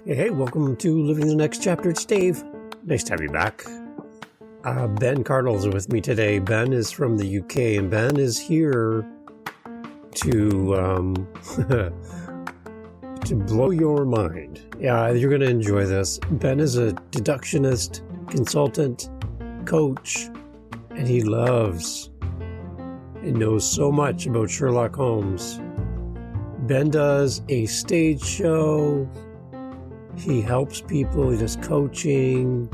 Hey, welcome to Living the Next Chapter. It's Dave. Nice to have you back. Ben Cardall is with me today. Ben is from the UK, and Ben is here to to blow your mind. Yeah, you're going to enjoy this. Ben is a deductionist, consultant, coach, and he loves and knows so much about Sherlock Holmes. Ben does a stage show. He helps people. He does coaching.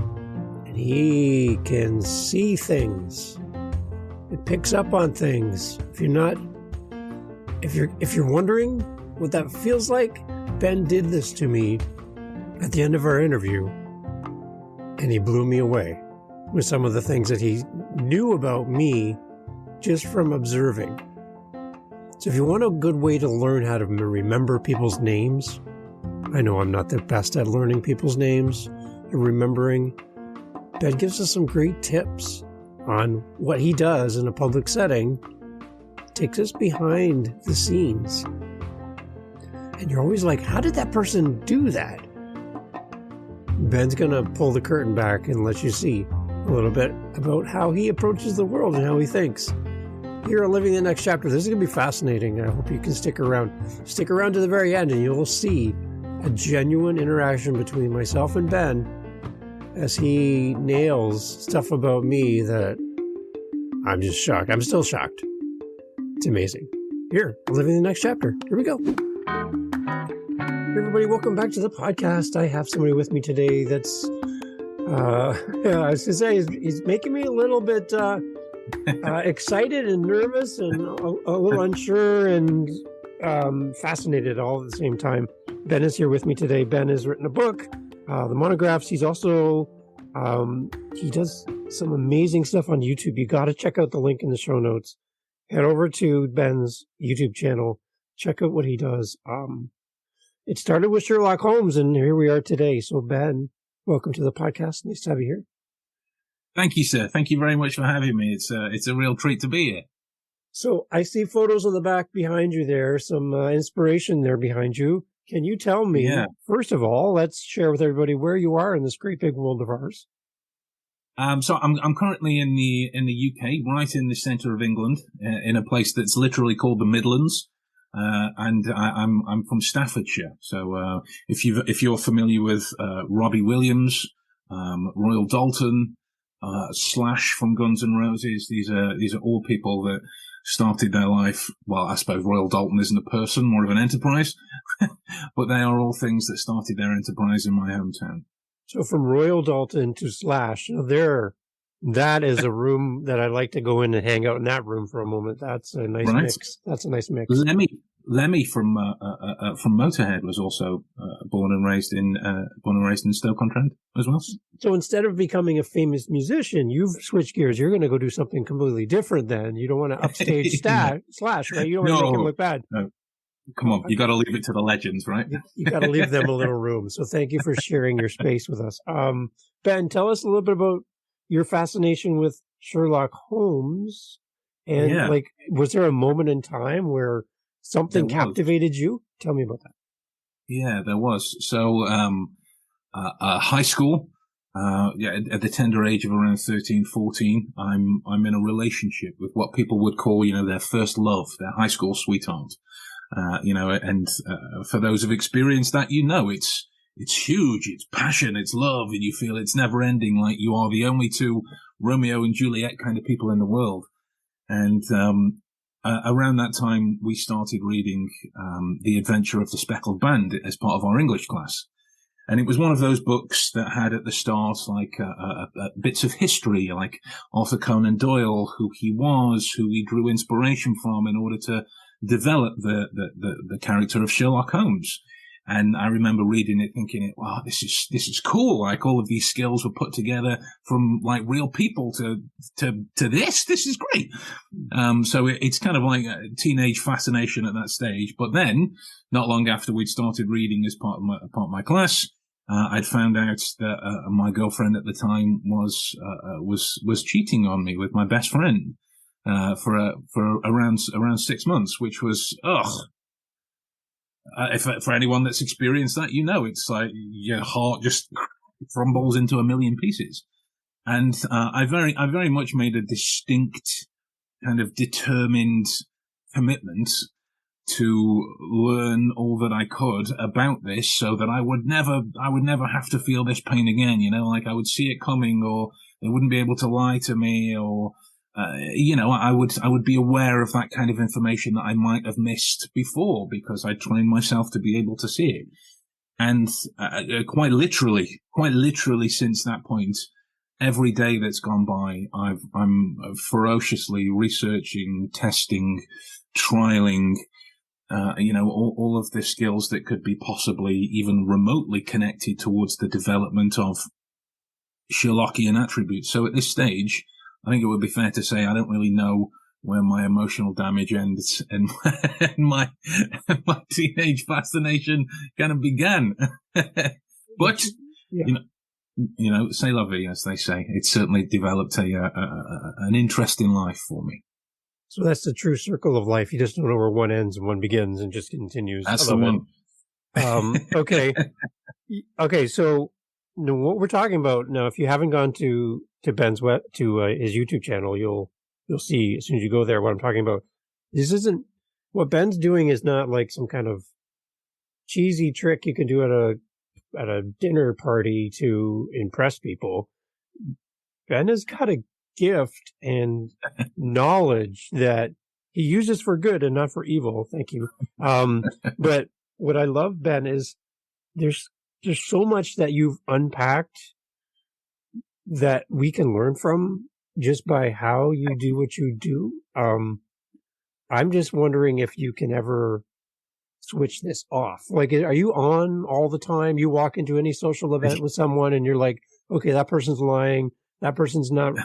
And he can see things. It picks up on things. If you're wondering what that feels like, Ben did this to me at the end of our interview, and he blew me away with some of the things that he knew about me just from observing. So if you want a good way to learn how to remember people's names, I know I'm not the best at learning people's names and remembering. Ben gives us some great tips on what he does in a public setting, takes us behind the scenes. And you're always like, how did that person do that? Ben's going to pull the curtain back and let you see a little bit about how he approaches the world and how he thinks. Here on Living the Next Chapter, this is going to be fascinating. I hope you can stick around. Stick around to the very end and you'll see a genuine interaction between myself and Ben as he nails stuff about me that I'm just shocked. I'm still shocked. It's amazing. Here, Living the Next Chapter. Here we go. Hey everybody, welcome back to the podcast. I have somebody with me today that's, I was going to say, he's making me a little bit excited and nervous and a little unsure and fascinated all at the same time. Ben is here with me today. Ben has written a book, the Monographs. He's also, he does some amazing stuff on YouTube. You got to check out the link in the show notes. Head over to Ben's YouTube channel. Check out what he does. It started with Sherlock Holmes, and here we are today. So, Ben, welcome to the podcast. Nice to have you here. Thank you, sir. Thank you very much for having me. It's a real treat to be here. So I see photos on the back behind you there, some inspiration there behind you. Can you tell me, first of all, let's share with everybody where you are in this great big world of ours. So I'm currently in the UK, right in the centre of England, in a place that's literally called the Midlands. And I'm from Staffordshire. So if you're familiar with Robbie Williams, Royal Dalton, Slash from Guns N' Roses, these are all people that started their life. Well, I suppose Royal Dalton isn't a person, more of an enterprise, but they are all things that started their enterprise in my hometown. So from Royal Dalton to Slash, that is a room that I'd like to go in and hang out in that room for a moment. That's a nice mix. That's a nice mix. Lemmy from Motorhead was also born and raised in Stoke-on-Trent as well. So instead of becoming a famous musician, you've switched gears. You're going to go do something completely different. Then you don't want to upstage Slash, right? You don't want to make him look bad. No. Come on, you got to leave it to the legends, right? You got to leave them a little room. So thank you for sharing your space with us. Ben, tell us a little bit about your fascination with Sherlock Holmes, and was there a moment in time where something captivated you? Tell me about that. Yeah, there was. So, high school, at the tender age of around 13, 14, I'm in a relationship with what people would call, their first love, their high school sweetheart. For those who've experienced that, it's huge, it's passion, it's love, and you feel it's never ending, like you are the only two Romeo and Juliet kind of people in the world. And, around that time, we started reading The Adventure of the Speckled Band as part of our English class. And it was one of those books that had at the start bits of history, like Arthur Conan Doyle, who he was, who he drew inspiration from in order to develop the character of Sherlock Holmes. And I remember reading it thinking, wow, this is cool. Like all of these skills were put together from like real people to this. This is great. So it's kind of like a teenage fascination at that stage. But then not long after we'd started reading as part of my class, I'd found out that my girlfriend at the time was cheating on me with my best friend for around 6 months, which was For anyone that's experienced that, it's like your heart just crumbles into a million pieces. And I very much made a distinct kind of determined commitment to learn all that I could about this, so that I would never have to feel this pain again. Like I would see it coming, or they wouldn't be able to lie to me, or I would be aware of that kind of information that I might have missed before, because I trained myself to be able to see it. And quite literally since that point, every day that's gone by, I'm ferociously researching, testing, trialing, all of the skills that could be possibly even remotely connected towards the development of Sherlockian attributes. So at this stage, I think it would be fair to say I don't really know where my emotional damage ends and my teenage fascination kind of began. But, c'est la vie, as they say. It certainly developed an interest in life for me. So that's the true circle of life. You just don't know where one ends and one begins and just continues. That's the one. Okay. Okay. So what we're talking about now, if you haven't gone to Ben's his YouTube channel, you'll see as soon as you go there what I'm talking about. This isn't what Ben's doing is not like some kind of cheesy trick you can do at a dinner party to impress people. Ben has got a gift and knowledge that he uses for good and not for evil. Thank you. But what I love, Ben, is there's so much that you've unpacked that we can learn from just by how you do what you do. I'm just wondering if you can ever switch this off. Like, are you on all the time? You walk into any social event with someone and you're like, okay, that person's lying. That person's not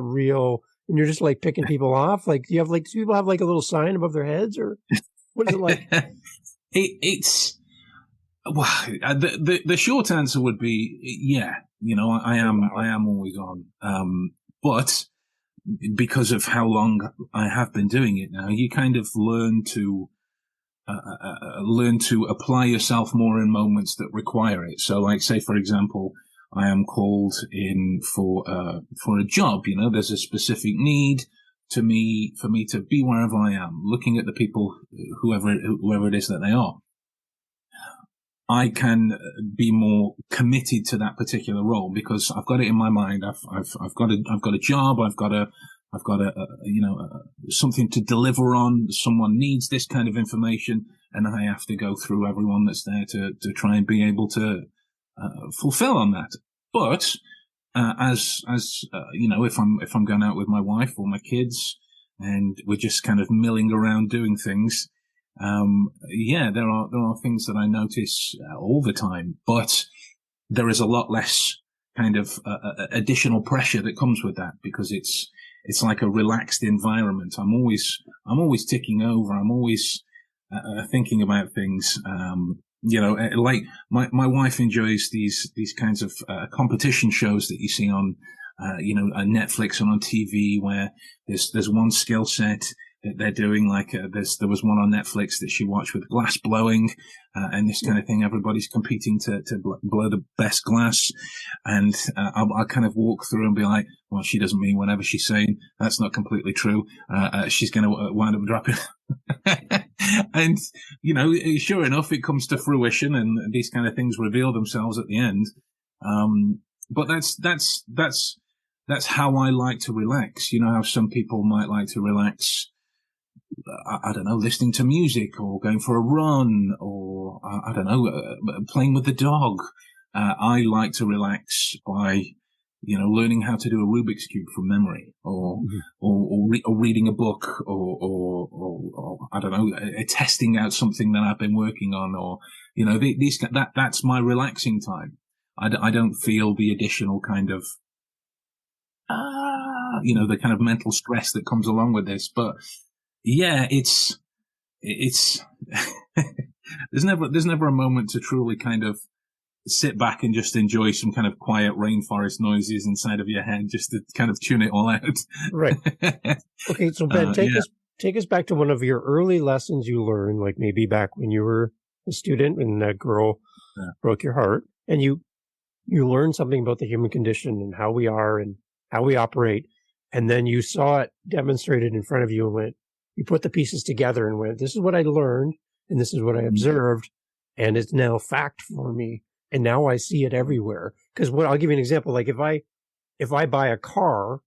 real. And you're just like picking people off. Like, do people have like a little sign above their heads, or what is it like? The short answer would be, yeah, I am always on. But because of how long I have been doing it now, you kind of learn to apply yourself more in moments that require it. So, like, say, for example, I am called in for a job. There's a specific need for me to be wherever I am, looking at the people, whoever it is that they are. I can be more committed to that particular role because I've got it in my mind. I've got a job. I've got something to deliver on. Someone needs this kind of information, and I have to go through everyone that's there to try and be able to fulfill on that. But if I'm going out with my wife or my kids and we're just kind of milling around doing things, there are things that I notice all the time, but there is a lot less kind of additional pressure that comes with that because it's like a relaxed environment. I'm always ticking over. I'm always thinking about things. Like my wife enjoys these kinds of competition shows that you see on on Netflix and on TV, where there's one skill set that they're doing. Like there was one on Netflix that she watched with glass blowing and this kind of thing. Everybody's competing to blow the best glass, and I'll kind of walk through and be like, well, she doesn't mean whatever she's saying. That's not completely true. She's going to wind up dropping. And sure enough, it comes to fruition, and these kind of things reveal themselves at the end. But that's how I like to relax. You know how some people might like to relax, I don't know, listening to music or going for a run or, I don't know, playing with the dog. I like to relax by, learning how to do a Rubik's Cube from memory or reading a book or I don't know, testing out something that I've been working on or, that's my relaxing time. I don't feel the additional kind of, the kind of mental stress that comes along with this. But yeah, it's there's never a moment to truly kind of sit back and just enjoy some kind of quiet rainforest noises inside of your head, just to kind of tune it all out. Right. Okay. So Ben, take us back to one of your early lessons you learned, like maybe back when you were a student and that girl broke your heart, and you learned something about the human condition and how we are and how we operate, and then you saw it demonstrated in front of you and went, you put the pieces together and went, this is what I learned and this is what I observed, and it's now fact for me, and now I see it everywhere. Because I'll give you an example. Like if I buy a car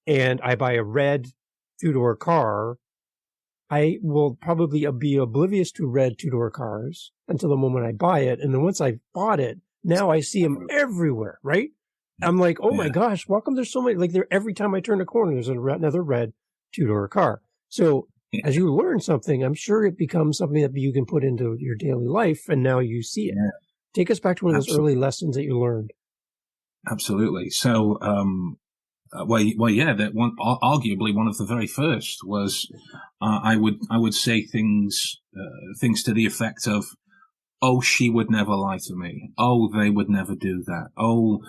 and I buy a red two-door car, I will probably be oblivious to red two-door cars until the moment I buy it. And then once I've bought it, now I see them everywhere, right? I'm like, oh my gosh, how come there's so many? Like, every time I turn a corner, there's another red two-door car. So as you learn something, I'm sure it becomes something that you can put into your daily life, and now you see it. Take us back to one of those early lessons that you learned. Absolutely. So, that one, arguably one of the very first was, I would say things to the effect of, oh, she would never lie to me. Oh, they would never do that. Oh,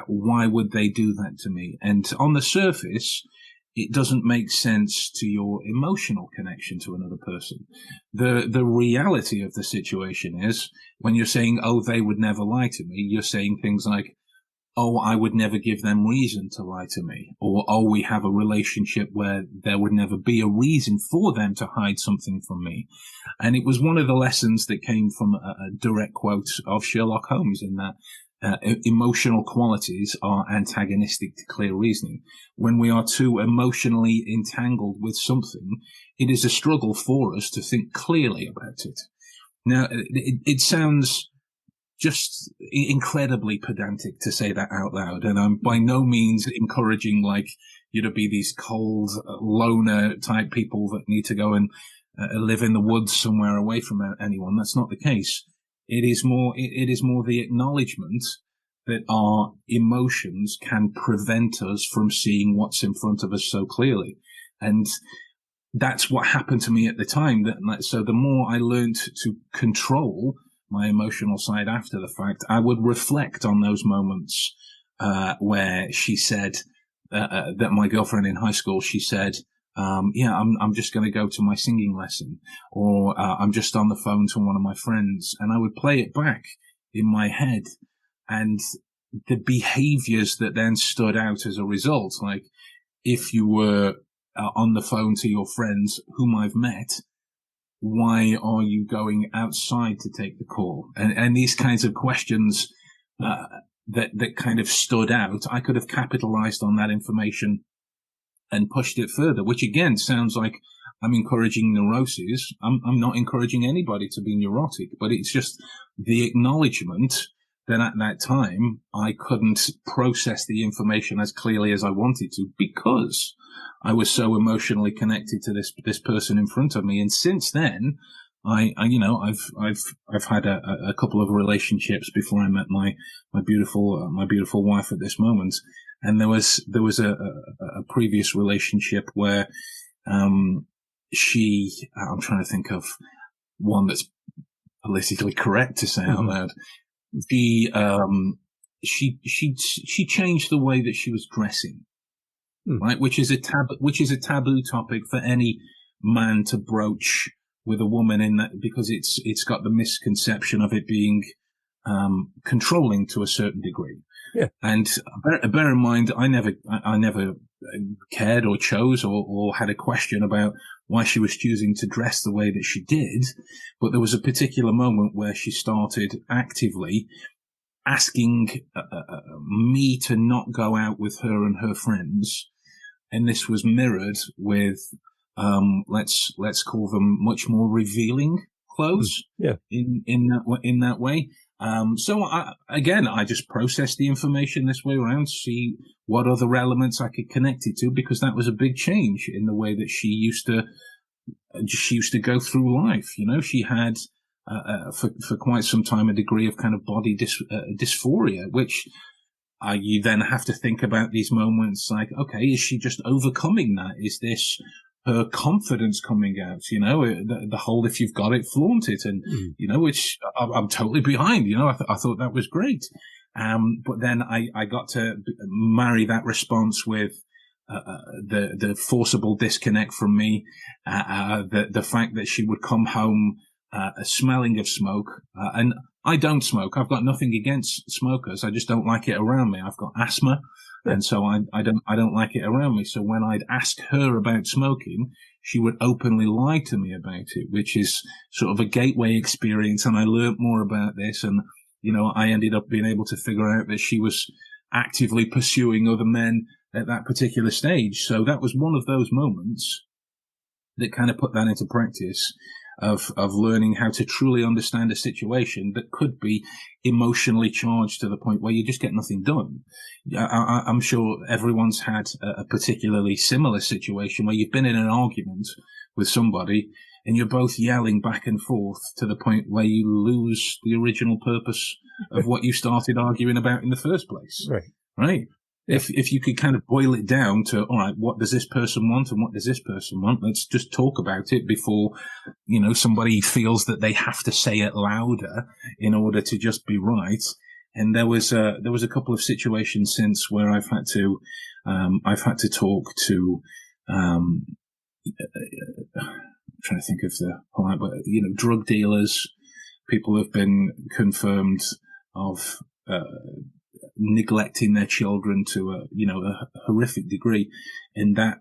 why would they do that to me? And on the surface, it doesn't make sense to your emotional connection to another person. The reality of the situation is, when you're saying, oh, they would never lie to me, you're saying things like, oh, I would never give them reason to lie to me. Or, oh, we have a relationship where there would never be a reason for them to hide something from me. And it was one of the lessons that came from a direct quote of Sherlock Holmes, in that emotional qualities are antagonistic to clear reasoning. When we are too emotionally entangled with something, it is a struggle for us to think clearly about it. Now, it sounds just incredibly pedantic to say that out loud, and I'm by no means encouraging you to be these cold loner type people that need to go and live in the woods somewhere away from anyone. That's not the case. It is more the acknowledgement that our emotions can prevent us from seeing what's in front of us so clearly. And that's what happened to me at the time. So the more I learned to control my emotional side after the fact, I would reflect on those moments where she said that my girlfriend in high school, she said, I'm just going to go to my singing lesson, or I'm just on the phone to one of my friends, and I would play it back in my head, and the behaviors that then stood out as a result, like if you were on the phone to your friends whom I've met, why are you going outside to take the call? And these kinds of questions that kind of stood out, I could have capitalized on that information and pushed it further, which again sounds like I'm encouraging neuroses. I'm not encouraging anybody to be neurotic, but it's just the acknowledgement that at that time I couldn't process the information as clearly as I wanted to, because I was so emotionally connected to this person in front of me. And since then, I've had a couple of relationships before I met my beautiful wife at this moment. And there was a previous relationship where, I'm trying to think of one that's politically correct to say out loud. She changed the way that she was dressing, right? Which is a taboo topic for any man to broach with a woman, in that, because it's got the misconception of it being, controlling to a certain degree. Yeah. And bear in mind, I never cared or chose or had a question about why she was choosing to dress the way that she did. But there was a particular moment where she started actively asking me to not go out with her and her friends. And this was mirrored with, let's call them much more revealing clothes. Yeah. In that way. So I just processed the information this way around, see what other elements I could connect it to, because that was a big change in the way that she used to go through life. You know, she had, for quite some time, a degree of kind of body dysphoria, which, you then have to think about these moments like, okay, is she just overcoming that? Is this her confidence coming out, you know, the whole, if you've got it, flaunt it. And, you know, which I'm totally behind, you know, I thought that was great. But then I got to marry that response with, the forcible disconnect from me, the fact that she would come home smelling of smoke, and I don't smoke. I've got nothing against smokers. I just don't like it around me. I've got asthma, and so I don't like it around me. So when I'd ask her about smoking, she would openly lie to me about it, which is sort of a gateway experience. And I learned more about this, and I ended up being able to figure out that she was actively pursuing other men at that particular stage. So that was one of those moments that kind of put that into practice of learning how to truly understand a situation that could be emotionally charged to the point where you just get nothing done. I'm sure everyone's had a particularly similar situation where you've been in an argument with somebody and you're both yelling back and forth to the point where you lose the original purpose of what you started arguing about in the first place. Right. If you could kind of boil it down to, all right, what does this person want and what does this person want? Let's just talk about it before, somebody feels that they have to say it louder in order to just be right. And there was a couple of situations since where I've had to talk to, I'm trying to think of the polite, but drug dealers, people who've been confirmed of, neglecting their children to a horrific degree, and that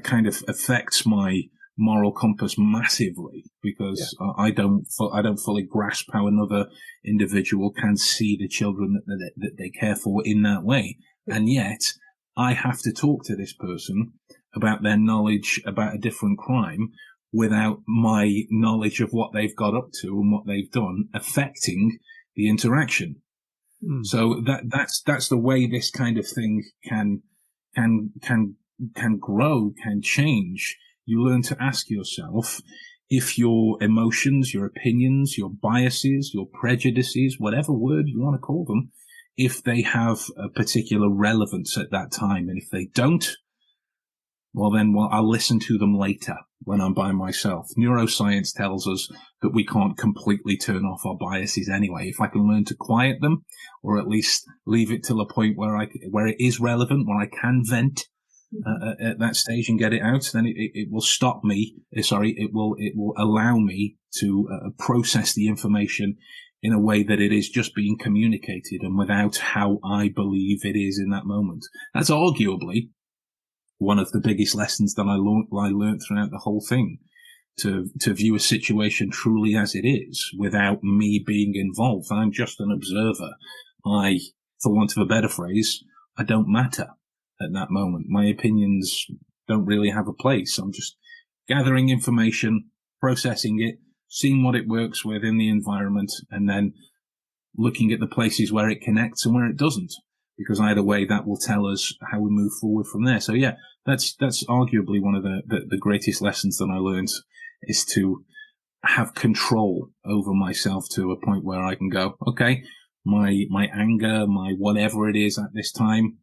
kind of affects my moral compass massively because I don't fully grasp how another individual can see the children that they care for in that way, and yet I have to talk to this person about their knowledge about a different crime without my knowledge of what they've got up to and what they've done affecting the interaction. So that's the way this kind of thing can grow, can change. You learn to ask yourself if your emotions, your opinions, your biases, your prejudices, whatever word you want to call them, if they have a particular relevance at that time. And if they don't, well, I'll listen to them later when I'm by myself. Neuroscience tells us that we can't completely turn off our biases anyway. If I can learn to quiet them, or at least leave it till a point where it is relevant, where I can vent at that stage and get it out, then it will stop me. It will allow me to process the information in a way that it is just being communicated and without how I believe it is in that moment. That's arguably one of the biggest lessons that I learned throughout the whole thing, to view a situation truly as it is without me being involved. I'm just an observer. For want of a better phrase, I don't matter at that moment. My opinions don't really have a place. I'm just gathering information, processing it, seeing what it works with in the environment, and then looking at the places where it connects and where it doesn't. Because either way, that will tell us how we move forward from there. So yeah, that's arguably one of the greatest lessons that I learned, is to have control over myself to a point where I can go, okay, my anger, my whatever it is at this time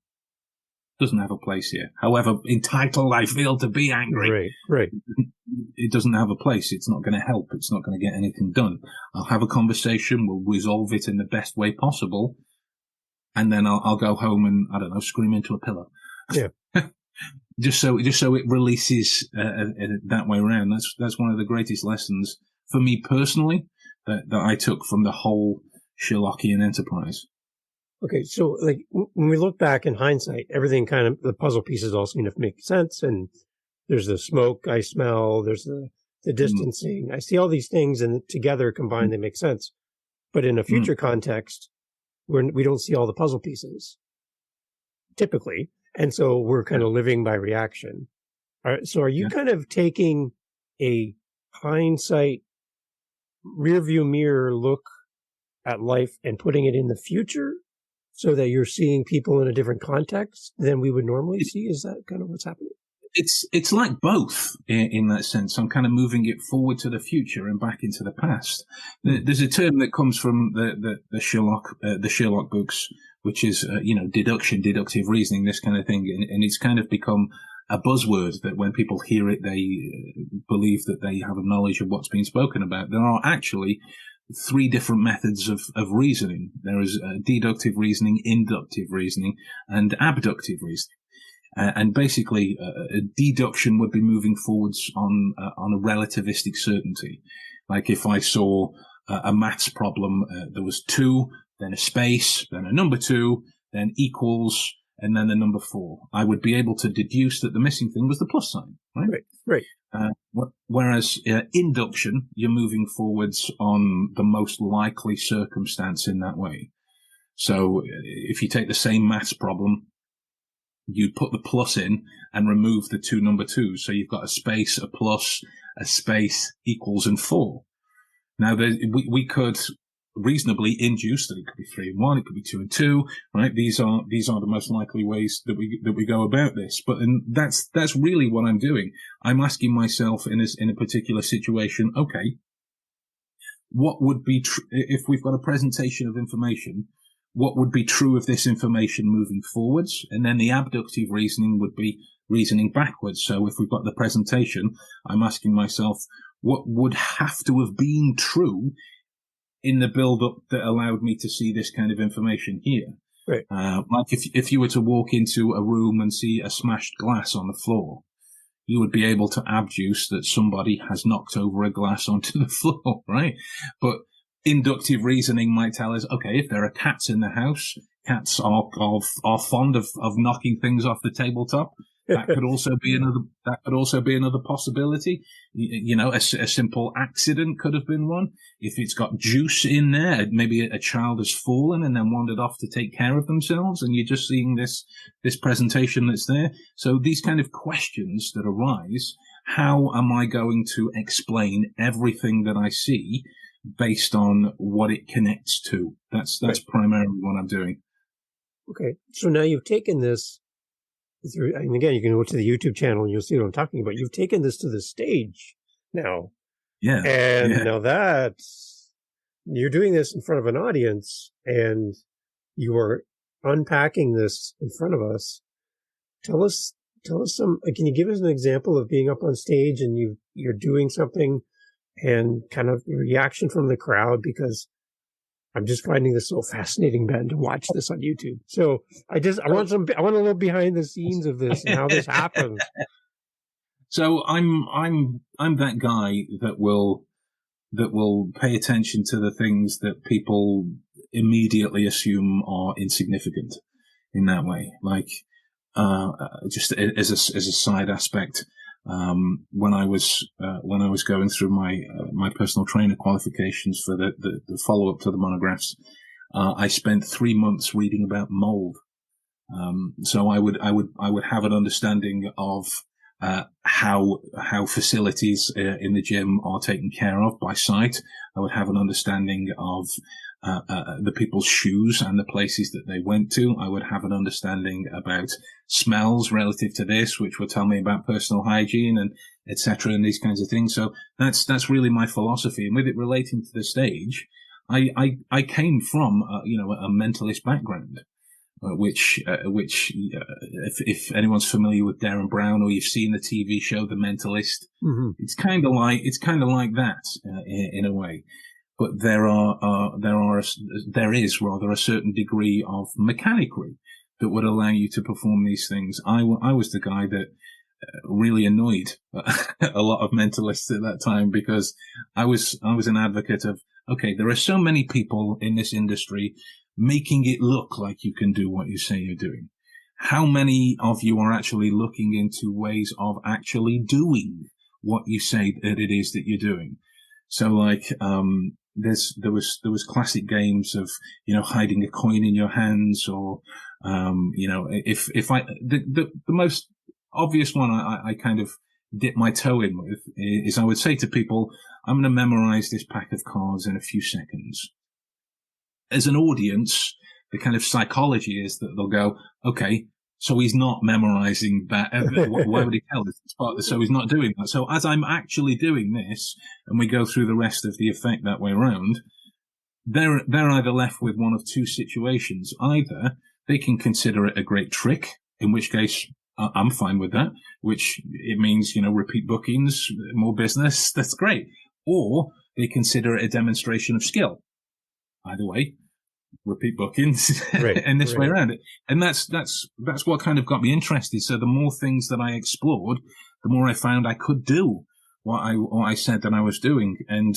doesn't have a place here. However entitled I feel to be angry. Right. It doesn't have a place. It's not going to help. It's not going to get anything done. I'll have a conversation. We'll resolve it in the best way possible. And then I'll go home and, I don't know, scream into a pillow. Yeah. just so it releases that way around. That's one of the greatest lessons for me personally that I took from the whole Sherlockian enterprise. Okay, so like when we look back in hindsight, everything kind of, the puzzle pieces all seem to make sense. And there's the smoke I smell, there's the distancing. I see all these things, and together combined they make sense. But in a future context, we don't see all the puzzle pieces typically. And so we're kind of living by reaction. So are you kind of taking a hindsight rear view mirror look at life and putting it in the future so that you're seeing people in a different context than we would normally see? Is that kind of what's happening? It's like both in that sense. I'm kind of moving it forward to the future and back into the past. There's a term that comes from the Sherlock books, which is deduction, deductive reasoning, this kind of thing, and it's kind of become a buzzword that when people hear it, they believe that they have a knowledge of what's being spoken about. There are actually three different methods of reasoning. There is deductive reasoning, inductive reasoning, and abductive reasoning. And basically, a deduction would be moving forwards on a relativistic certainty. Like if I saw a maths problem, there was 2, then a space, then a number 2, then equals, and then the number 4. I would be able to deduce that the missing thing was the plus sign, right? Right. Whereas induction, you're moving forwards on the most likely circumstance in that way. So if you take the same maths problem, you put the plus in and remove the 2 number 2s. So you've got a space, a plus, a space, equals, and 4. Now, we could reasonably induce that it could be 3 and 1, it could be 2 and 2, right? These are the most likely ways that we go about this. But that's really what I'm doing. I'm asking myself in a particular situation, okay, what would be if we've got a presentation of information? What would be true of this information moving forwards? And then the abductive reasoning would be reasoning backwards. So if we've got the presentation, I'm asking myself, what would have to have been true in the build-up that allowed me to see this kind of information here? Right. Like if you were to walk into a room and see a smashed glass on the floor, you would be able to abduce that somebody has knocked over a glass onto the floor, right? But inductive reasoning might tell us, okay, if there are cats in the house, cats are fond of knocking things off the tabletop. That could also be another possibility. You know, a simple accident could have been one. If it's got juice in there, maybe a child has fallen and then wandered off to take care of themselves, and you're just seeing this presentation that's there. So these kind of questions that arise, how am I going to explain everything that I see based on what it connects to? That's right. Primarily what I'm doing. Okay, so now you've taken this. And again, you can go to the YouTube channel and you'll see what I'm talking about. You've taken this to the stage now. Yeah. And now you're doing this in front of an audience and you are unpacking this in front of us. Tell us can you give us an example of being up on stage and you're doing something and kind of the reaction from the crowd? Because I'm just finding this so fascinating, Ben, to watch this on YouTube. So I want a little behind the scenes of this and how this happens. So I'm that guy that will pay attention to the things that people immediately assume are insignificant in that way. Like, just as a side aspect, when I was going through my personal trainer qualifications for the follow up to the monographs, I spent 3 months reading about mold. So I would have an understanding of how facilities in the gym are taken care of by site. I would have an understanding of the people's shoes and the places that they went to. I would have an understanding about smells relative to this, which would tell me about personal hygiene and etc. and these kinds of things. So that's really my philosophy. And with it relating to the stage, I came from a mentalist background. Which if anyone's familiar with Darren Brown or you've seen the TV show The Mentalist, mm-hmm. it's kind of like that in a way. But there is a certain degree of mechanicry that would allow you to perform these things. I was the guy that really annoyed a lot of mentalists at that time, because I was an advocate of, okay, there are so many people in this industry making it look like you can do what you say you're doing. How many of you are actually looking into ways of actually doing what you say that it is that you're doing? So like, there was classic games of, hiding a coin in your hands, or, the most obvious one I kind of dip my toe in with is I would say to people, I'm going to memorize this pack of cards in a few seconds. As an audience, the kind of psychology is that they'll go, okay, so he's not memorizing that. Why would he tell us? So he's not doing that. So as I'm actually doing this, and we go through the rest of the effect that way around, they're either left with one of two situations. Either they can consider it a great trick, in which case I'm fine with that, which it means, repeat bookings, more business. That's great. Or they consider it a demonstration of skill. Either way, repeat bookings Right, in this way right. around. And that's what kind of got me interested. So the more things that I explored, the more I found I could do what I said that I was doing. And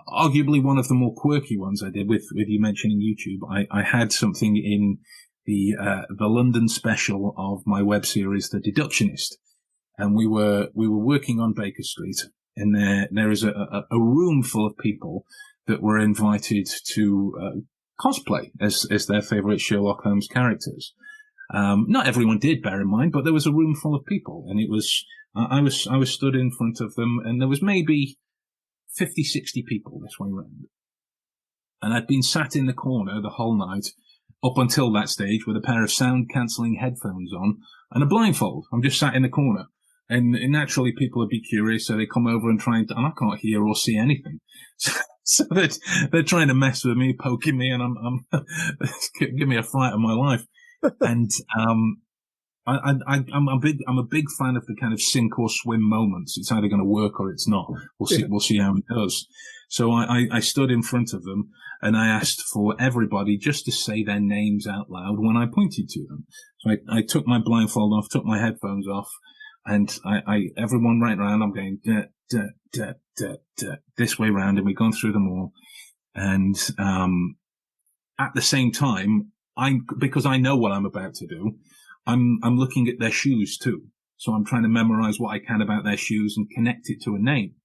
arguably one of the more quirky ones I did, with you mentioning YouTube, I had something in the London special of my web series, The Deductionist. And we were working on Baker Street, and there is a room full of people that were invited to cosplay as their favourite Sherlock Holmes characters. Not everyone did, bear in mind, but there was a room full of people, and it was I was stood in front of them, and there was maybe 50, 60 people this way round. And I'd been sat in the corner the whole night up until that stage with a pair of sound-cancelling headphones on and a blindfold. I'm just sat in the corner. And naturally, people would be curious, so they come over and and I can't hear or see anything. So they're trying to mess with me, poking me, and I'm give me a fright of my life. And I'm a big fan of the kind of sink or swim moments. It's either going to work or it's not. We'll see how it does. So I stood in front of them and I asked for everybody just to say their names out loud when I pointed to them. So I took my blindfold off, took my headphones off, and everyone right around, I'm going, da, da, da, da, da, this way round, and we've gone through them all. And, at the same time, because I know what I'm about to do, I'm looking at their shoes too. So I'm trying to memorize what I can about their shoes and connect it to a name.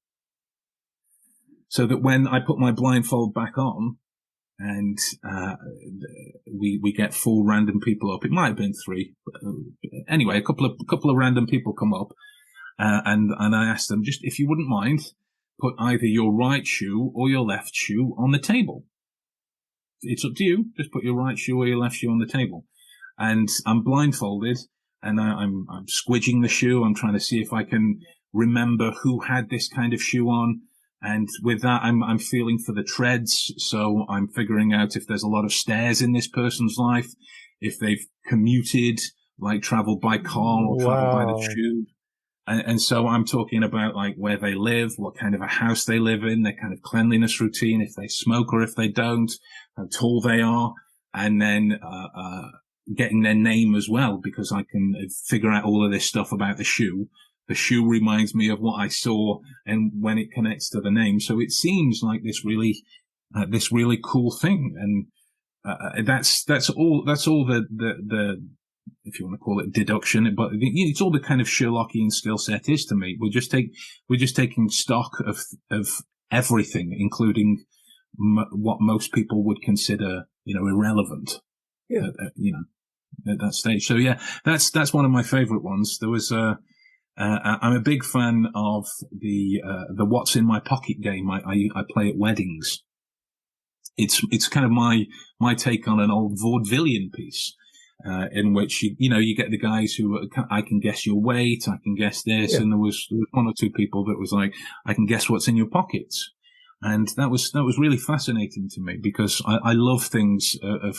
So that when I put my blindfold back on, and we get 4 random people up. It might have been 3. But anyway, a couple of random people come up, and I asked them, just if you wouldn't mind, put either your right shoe or your left shoe on the table. It's up to you. Just put your right shoe or your left shoe on the table. And I'm blindfolded, and I'm squidging the shoe. I'm trying to see if I can remember who had this kind of shoe on. And with that, I'm feeling for the treads. So I'm figuring out if there's a lot of stairs in this person's life, if they've commuted, like traveled by car or traveled by the tube. And so I'm talking about like where they live, what kind of a house they live in, their kind of cleanliness routine, if they smoke or if they don't, how tall they are, and then getting their name as well, because I can figure out all of this stuff about the shoe. The shoe reminds me of what I saw, and when it connects to the name, so it seems like this really cool thing, and that's all the if you want to call it deduction, but it's all the kind of Sherlockian skill set is to me. We're just taking stock of everything, including what most people would consider, irrelevant. Yeah. At that stage. So yeah, that's one of my favorite ones. There was I'm a big fan of the What's in My Pocket game. I play at weddings. It's kind of my take on an old vaudevillian piece, in which you get the guys who I can guess your weight, I can guess this, and there was 1 or 2 people that was like, I can guess what's in your pockets. And that was really fascinating to me, because I love things of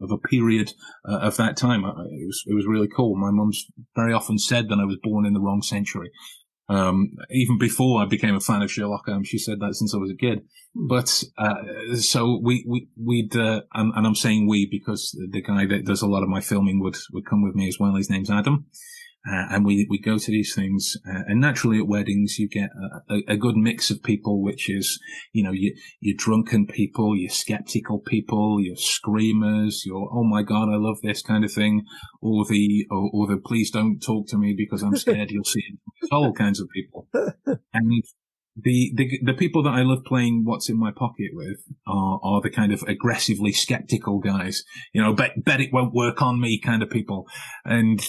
a period of that time. It was really cool. My mum's very often said that I was born in the wrong century. Even before I became a fan of Sherlock Holmes, she said that since I was a kid. But so we'd and I'm saying we because the guy that does a lot of my filming would come with me as well. His name's Adam. And we go to these things, and naturally at weddings you get a good mix of people, which is, your drunken people, your skeptical people, your screamers, your, oh my God, I love this kind of thing, or the please don't talk to me because I'm scared you'll see it, all kinds of people. And the people that I love playing What's in My Pocket with are the kind of aggressively skeptical guys, bet it won't work on me kind of people. And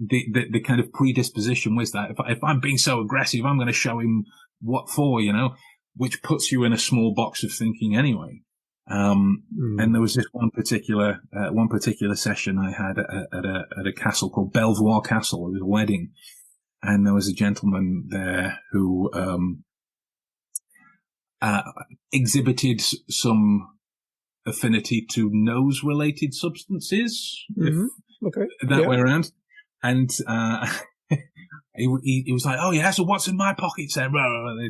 the kind of predisposition was that if I'm being so aggressive, I'm going to show him what for, which puts you in a small box of thinking anyway. And there was this one particular session I had at a castle called Belvoir Castle. It was a wedding, and there was a gentleman there who exhibited some affinity to nose-related substances, way around. And he was like, oh yeah, so what's in my pocket? Said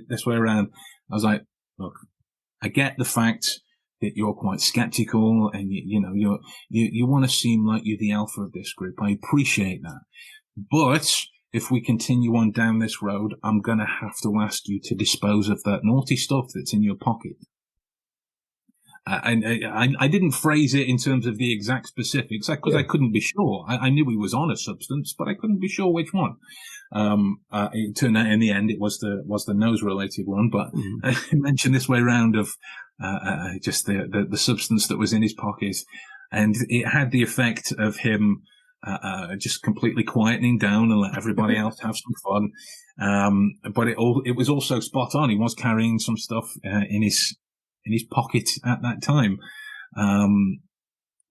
this way around. I was like, look, I get the fact that you're quite skeptical, and you want to seem like you're the alpha of this group. I appreciate that, but if we continue on down this road, I'm going to have to ask you to dispose of that naughty stuff that's in your pocket. I didn't phrase it in terms of the exact specifics because I couldn't be sure. I knew he was on a substance, but I couldn't be sure which one. It turned out in the end it was the nose-related one, but I mentioned this way round of just the substance that was in his pocket, and it had the effect of him just completely quietening down and let everybody else have some fun. But it was also spot on. He was carrying some stuff in his pocket at that time.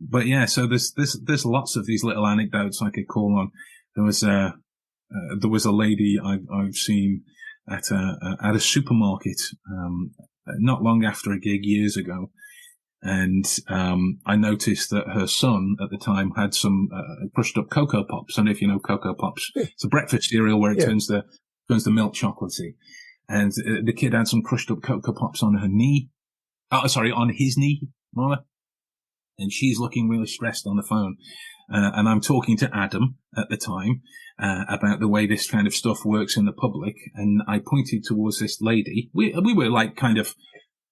But yeah, so there's lots of these little anecdotes I could call on. There was a lady I've seen at a supermarket not long after a gig years ago, and I noticed that her son at the time had some crushed up Cocoa Pops. I don't know if you know Cocoa Pops. It's a breakfast cereal where it turns the milk chocolatey, and the kid had some crushed up Cocoa Pops on her knee. On his knee, rather. And she's looking really stressed on the phone. And I'm talking to Adam at the time about the way this kind of stuff works in the public. And I pointed towards this lady. We were like kind of,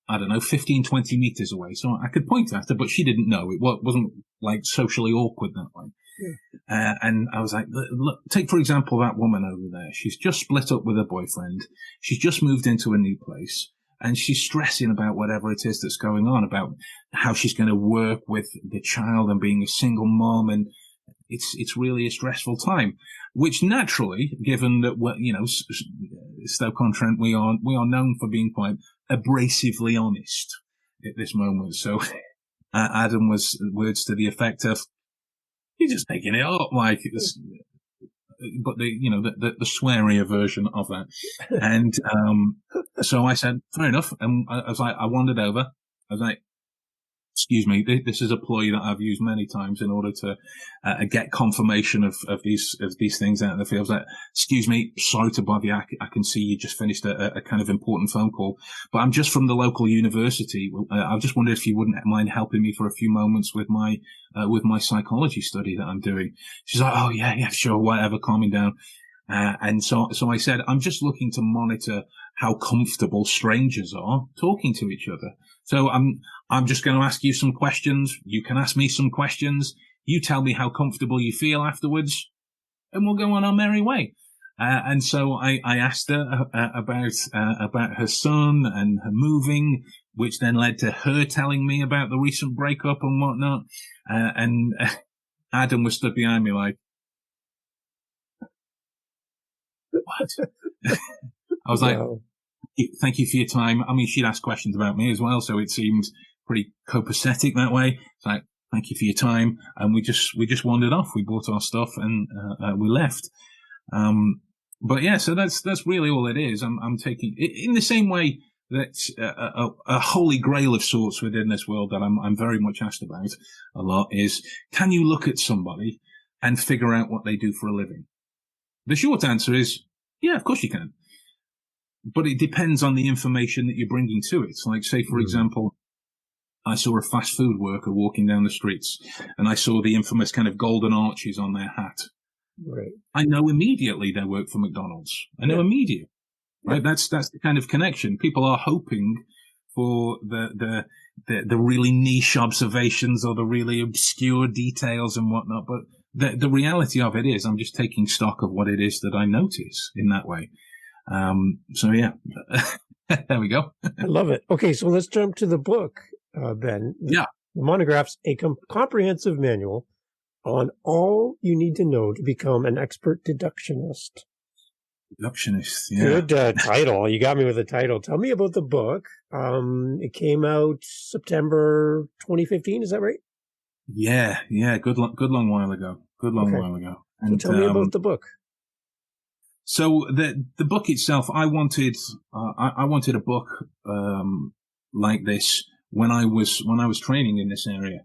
I don't know, 15, 20 meters away. So I could point at her, but she didn't know. It wasn't like socially awkward that way. And I was like, look, take for example that woman over there. She's just split up with her boyfriend. She's just moved into a new place. And she's stressing about whatever it is that's going on, about how she's going to work with the child and being a single mom. And it's really a stressful time, which naturally, given that Stoke-on-Trent, we are known for being quite abrasively honest at this moment. So Adam was words to the effect of, "You're just making it up," like it's. But the swearier version of that. And, so I said, fair enough. And I was like, I wandered over. I was like, excuse me, this is a ploy that I've used many times in order to get confirmation of these things out in the field. I was like, excuse me, sorry to bother you. I can see you just finished a kind of important phone call, but I'm just from the local university. I just wondered if you wouldn't mind helping me for a few moments with my psychology study that I'm doing. She's like, oh yeah, sure, whatever, calming down. And so I said, I'm just looking to monitor how comfortable strangers are talking to each other. So I'm just going to ask you some questions. You can ask me some questions. You tell me how comfortable you feel afterwards, and we'll go on our merry way. And so I asked her about her son and her moving, which then led to her telling me about the recent breakup and whatnot. And Adam was stood behind me like, what? I was like, thank you for your time. I mean, she'd asked questions about me as well, so it seemed pretty copacetic that way. It's like, thank you for your time. And we just wandered off. We bought our stuff and we left. But yeah, so that's really all it is. I'm taking in the same way that a holy grail of sorts within this world that I'm very much asked about a lot is, can you look at somebody and figure out what they do for a living? The short answer is, yeah, of course you can. But it depends on the information that you're bringing to it. Like, say, for example, I saw a fast food worker walking down the streets, and I saw the infamous kind of golden arches on their hat. Right. I know immediately they work for McDonald's. I know immediately. Right? That's the kind of connection. People are hoping for the really niche observations or the really obscure details and whatnot. But the reality of it is, I'm just taking stock of what it is that I notice in that way. So yeah, there we go. I love it. Okay, so let's jump to the book, Ben. Yeah. The Monographs, a comprehensive manual on all you need to know to become an expert deductionist. Deductionist, yeah. Good title. You got me with the title. Tell me about the book. It came out September 2015. Is that right? Yeah. Good long while ago. While ago. And so tell me about the book. So the book itself, I wanted a book like this when I was training in this area,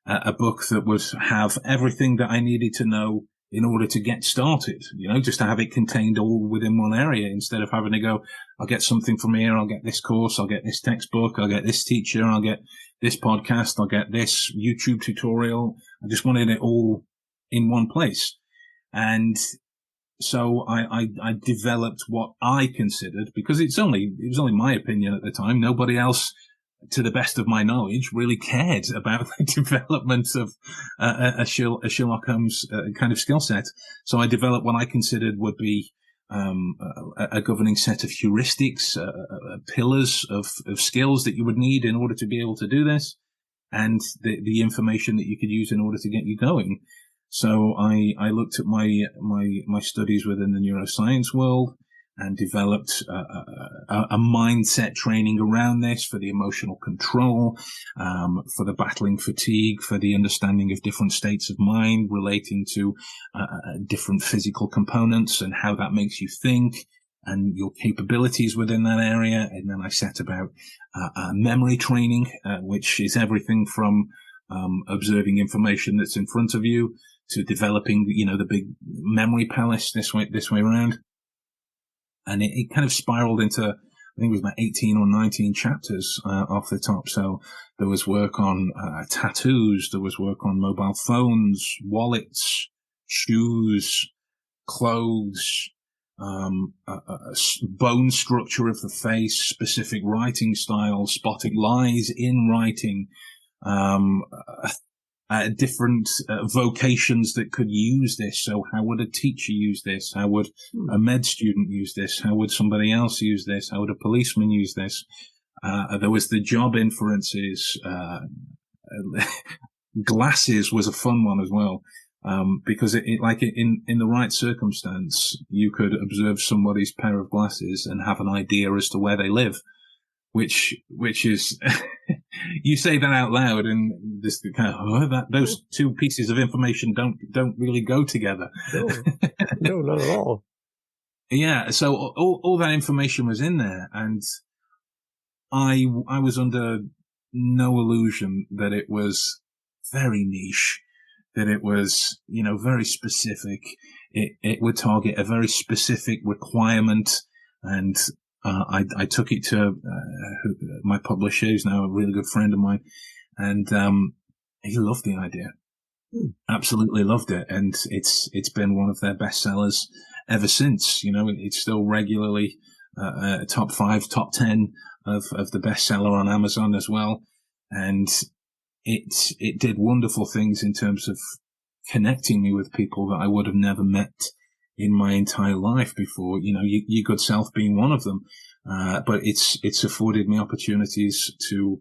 a book that would have everything that I needed to know in order to get started. Just to have it contained all within one area instead of having to go, I'll get something from here, I'll get this course, I'll get this textbook, I'll get this teacher, I'll get this podcast, I'll get this YouTube tutorial. I just wanted it all in one place. And so I developed what I considered, because it was only my opinion at the time. Nobody else, to the best of my knowledge, really cared about the development of a Sherlock Holmes kind of skill set. So I developed what I considered would be a governing set of heuristics, pillars of skills that you would need in order to be able to do this, and the information that you could use in order to get you going. So I looked at my studies within the neuroscience world and developed a mindset training around this for the emotional control, for the battling fatigue, for the understanding of different states of mind relating to different physical components and how that makes you think and your capabilities within that area. And then I set about memory training, which is everything from observing information that's in front of you to developing, the big memory palace this way around. And it kind of spiraled into, I think it was about 18 or 19 chapters off the top. So there was work on tattoos, there was work on mobile phones, wallets, shoes, clothes, bone structure of the face, specific writing style, spotting lies in writing, different vocations that could use this. So how would a teacher use this? How would a med student use this? How would somebody else use this? How would a policeman use this? There was the job inferences. Glasses was a fun one as well, because in the right circumstance, you could observe somebody's pair of glasses and have an idea as to where they live, which is you say that out loud, and this kind of those two pieces of information don't really go together. No, not at all. Yeah, so all that information was in there, and I was under no illusion that it was very niche, that it was very specific. It would target a very specific requirement, and I took it to my publisher, who's now a really good friend of mine, and he loved the idea. Absolutely loved it, and it's been one of their best sellers ever since. It's still regularly top 5, top 10 of the bestseller on Amazon as well, and it did wonderful things in terms of connecting me with people that I would have never met in my entire life before, your good self being one of them. But it's afforded me opportunities to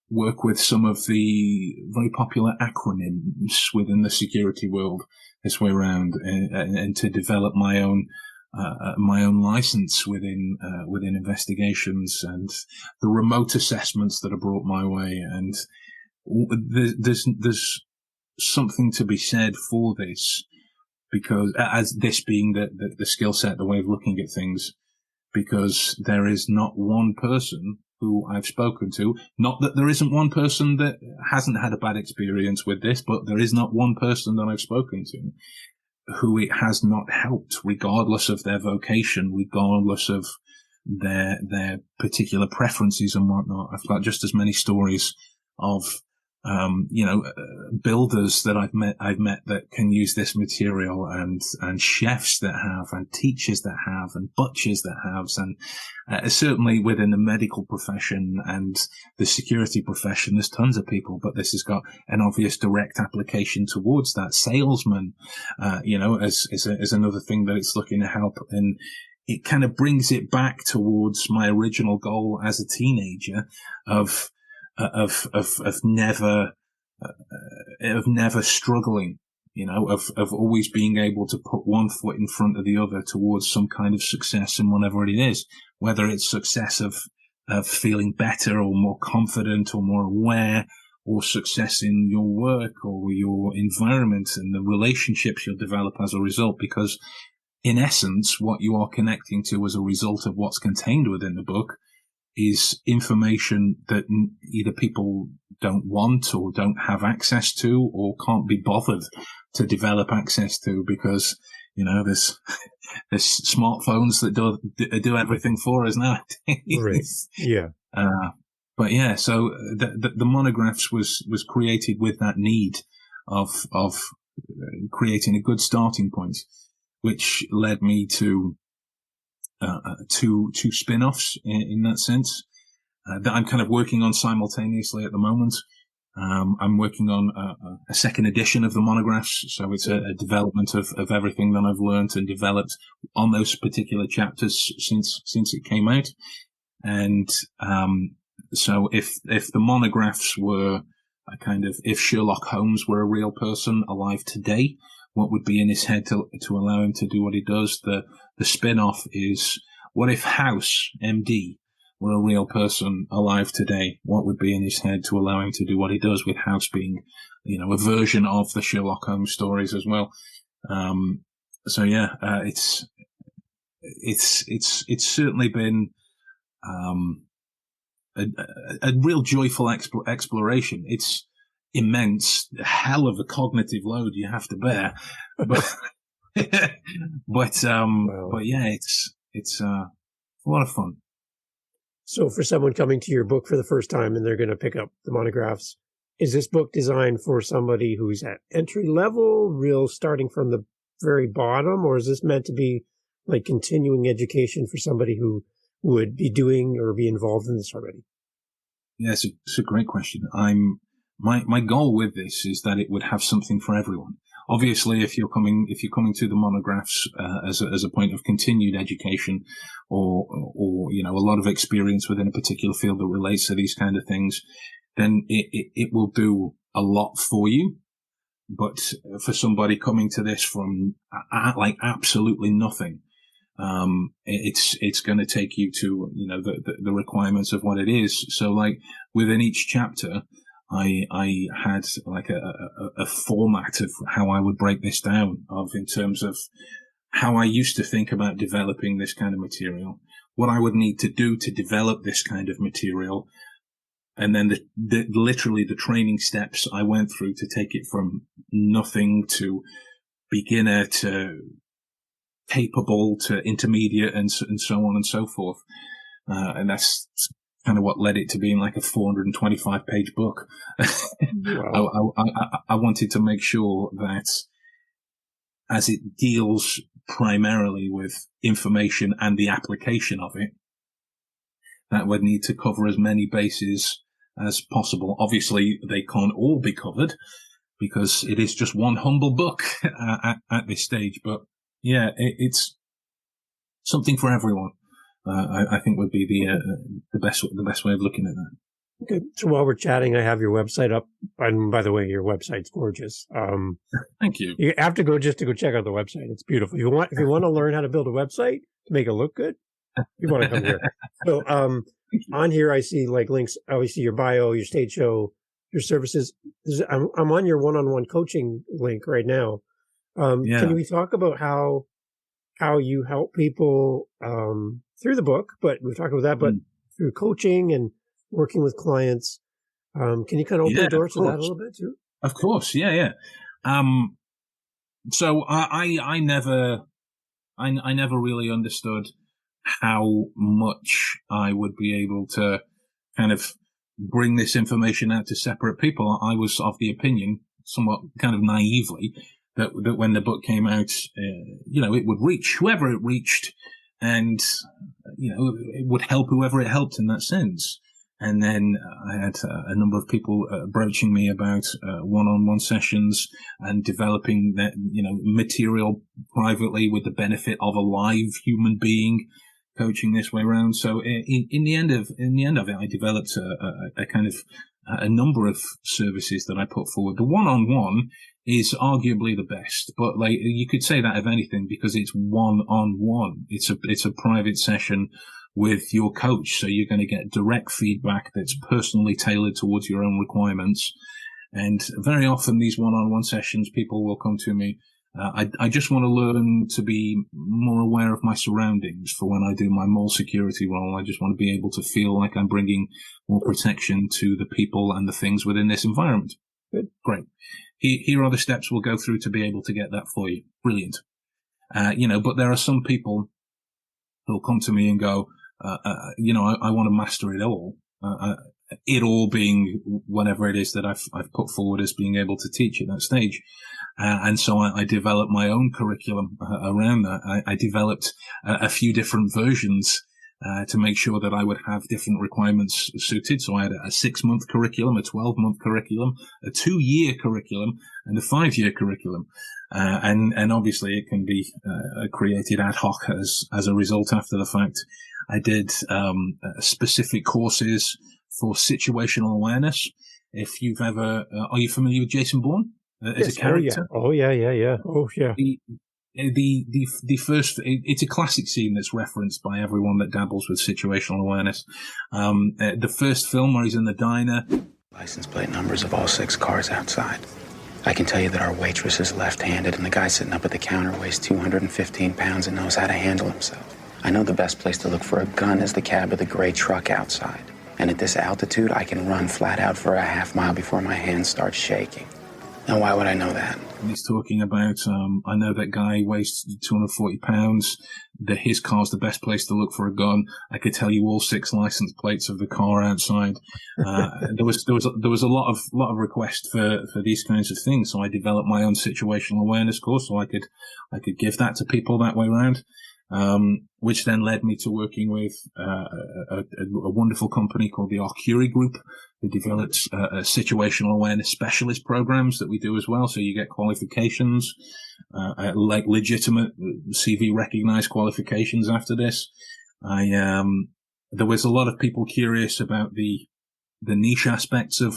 work with some of the very popular acronyms within the security world this way around, and to develop my own license within investigations and the remote assessments that are brought my way. And there's something to be said for this, because as this being the skill set, the way of looking at things, because there is not one person who I've spoken to, not that there isn't one person that hasn't had a bad experience with this, but there is not one person that I've spoken to who it has not helped, regardless of their vocation, regardless of their particular preferences and whatnot. I've got just as many stories of builders that I've met that can use this material, and chefs that have, and teachers that have, and butchers that have, and certainly within the medical profession and the security profession, there's tons of people, but this has got an obvious direct application towards that. Salesman, as another thing that it's looking to help, and it kind of brings it back towards my original goal as a teenager of never struggling, of always being able to put one foot in front of the other towards some kind of success in whatever it is, whether it's success of feeling better or more confident or more aware, or success in your work or your environment and the relationships you'll develop as a result. Because in essence, what you are connecting to as a result of what's contained within the book is information that either people don't want or don't have access to or can't be bothered to develop access to, because there's smartphones that do everything for us nowadays. Right. Yeah. But yeah, so the Monographs was created with that need of creating a good starting point, which led me to two spin-offs in that sense that I'm kind of working on simultaneously at the moment. I'm working on a second edition of the Monographs, so it's a development of everything that I've learned and developed on those particular chapters since it came out. And so if the Monographs were a kind of, if Sherlock Holmes were a real person alive today, what would be in his head to allow him to do what he does? The spin-off is, what if House, MD, were a real person alive today? What would be in his head to allow him to do what he does, with House being, a version of the Sherlock Holmes stories as well? So yeah, it's certainly been a real joyful exploration. It's immense, hell of a cognitive load you have to bear, but but yeah, it's a lot of fun. So for someone coming to your book for the first time and they're going to pick up the Monographs, is this book designed for somebody who's at entry level, real starting from the very bottom, or is this meant to be like continuing education for somebody who would be doing or be involved in this already? Yeah, it's a great question. My goal with this is that it would have something for everyone. Obviously, if you're coming to the Monographs as a point of continued education, or a lot of experience within a particular field that relates to these kind of things, then it will do a lot for you. But for somebody coming to this from like absolutely nothing, it's going to take you to the requirements of what it is. So like within each chapter, I had like a format of how I would break this down, in terms of how I used to think about developing this kind of material, what I would need to do to develop this kind of material, and then literally the training steps I went through to take it from nothing to beginner to capable to intermediate and so on and so forth. And that's kind of what led it to being like a 425-page book. Wow. I wanted to make sure that, as it deals primarily with information and the application of it, that would need to cover as many bases as possible. Obviously, they can't all be covered because it is just one humble book at this stage. But yeah, it's something for everyone. I think would be the best way of looking at that. Okay. So while we're chatting, I have your website up. And by the way, your website's gorgeous. Thank you. You have to go just to go check out the website. It's beautiful. If you want to learn how to build a website to make it look good, you want to come here. So on here, I see like links. Obviously, your bio, your stage show, your services. I'm on your one-on-one coaching link right now. Yeah. Can we talk about how you help people through the book? But we've talked about that, but through coaching and working with clients. Can you kind of open the doors to that a little bit too? Of course. Yeah. So I never really understood how much I would be able to kind of bring this information out to separate people. I was of the opinion, somewhat kind of naively, that when the book came out, it would reach whoever it reached, and it would help whoever it helped in that sense. And then I had a number of people approaching me about one-on-one sessions and developing that material privately with the benefit of a live human being coaching this way around. So in the end of it, I developed a kind of a number of services that I put forward. The one-on-one is arguably the best, but like you could say that of anything because it's one-on-one. It's a private session with your coach, so you're going to get direct feedback that's personally tailored towards your own requirements. And very often these one-on-one sessions, people will come to me. I just want to learn to be more aware of my surroundings for when I do my mall security role. I just want to be able to feel like I'm bringing more protection to the people and the things within this environment. Good. Great. Here are the steps we'll go through to be able to get that for you. Brilliant. But there are some people who'll come to me and go, I want to master it all. it all being whatever it is that I've put forward as being able to teach at that stage. And so I developed my own curriculum around that. I developed a few different versions to make sure that I would have different requirements suited. So I had a 6-month curriculum, a 12-month curriculum, a 2-year curriculum, and a 5-year curriculum. And obviously it can be created ad hoc as a result after the fact. I did specific courses for situational awareness. If you've ever, are you familiar with Jason Bourne as a character? Oh yeah. Oh yeah. The first, it's a classic scene that's referenced by everyone that dabbles with situational awareness. The first film where he's in the diner. License plate numbers of all 6 cars outside. I can tell you that our waitress is left-handed and the guy sitting up at the counter weighs 215 pounds and knows how to handle himself. I know the best place to look for a gun is the cab of the gray truck outside. And at this altitude, I can run flat out for a half mile before my hands start shaking. Now, why would I know that? He's talking about, I know that guy weighs 240 pounds, that his car's the best place to look for a gun. I could tell you all 6 license plates of the car outside. There was a lot of request for these kinds of things. So I developed my own situational awareness course so I could give that to people that way around. Which then led me to working with a wonderful company called the Arcuri Group, who developed situational awareness specialist programs that we do as well. So you get qualifications, like legitimate CV recognized qualifications after this. There was a lot of people curious about the niche aspects of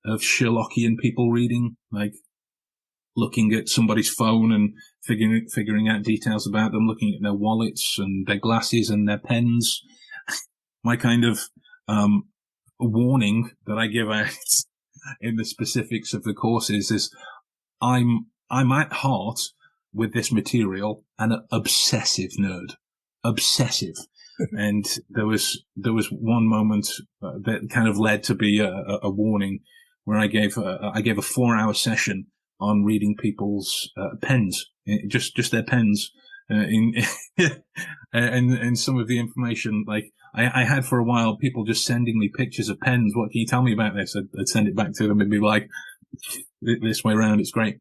Sherlockian people reading, like looking at somebody's phone and figuring out details about them, looking at their wallets and their glasses and their pens. My kind of warning that I give out in the specifics of the courses is I'm at heart with this material an obsessive nerd. Obsessive. And there was one moment that kind of led to be a warning where I gave a 4-hour session on reading people's pens, just their pens, and some of the information. Like I had for a while people just sending me pictures of pens. What can you tell me about this? I'd send it back to them and be like, this way around, it's great.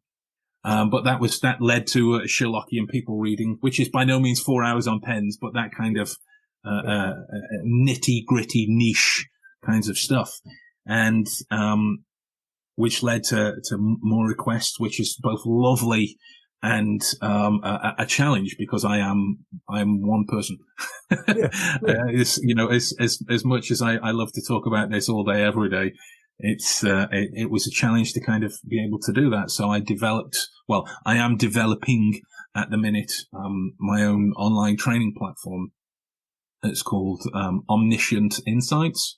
But that led to Sherlockian people reading, which is by no means 4 hours on pens, but that kind of nitty gritty niche kinds of stuff, and which led to more requests, which is both lovely and a challenge, because I am one person. As much as I love to talk about this all day, every day, it was a challenge to kind of be able to do that. So I am developing at the minute my own online training platform. It's called Omniscient Insights.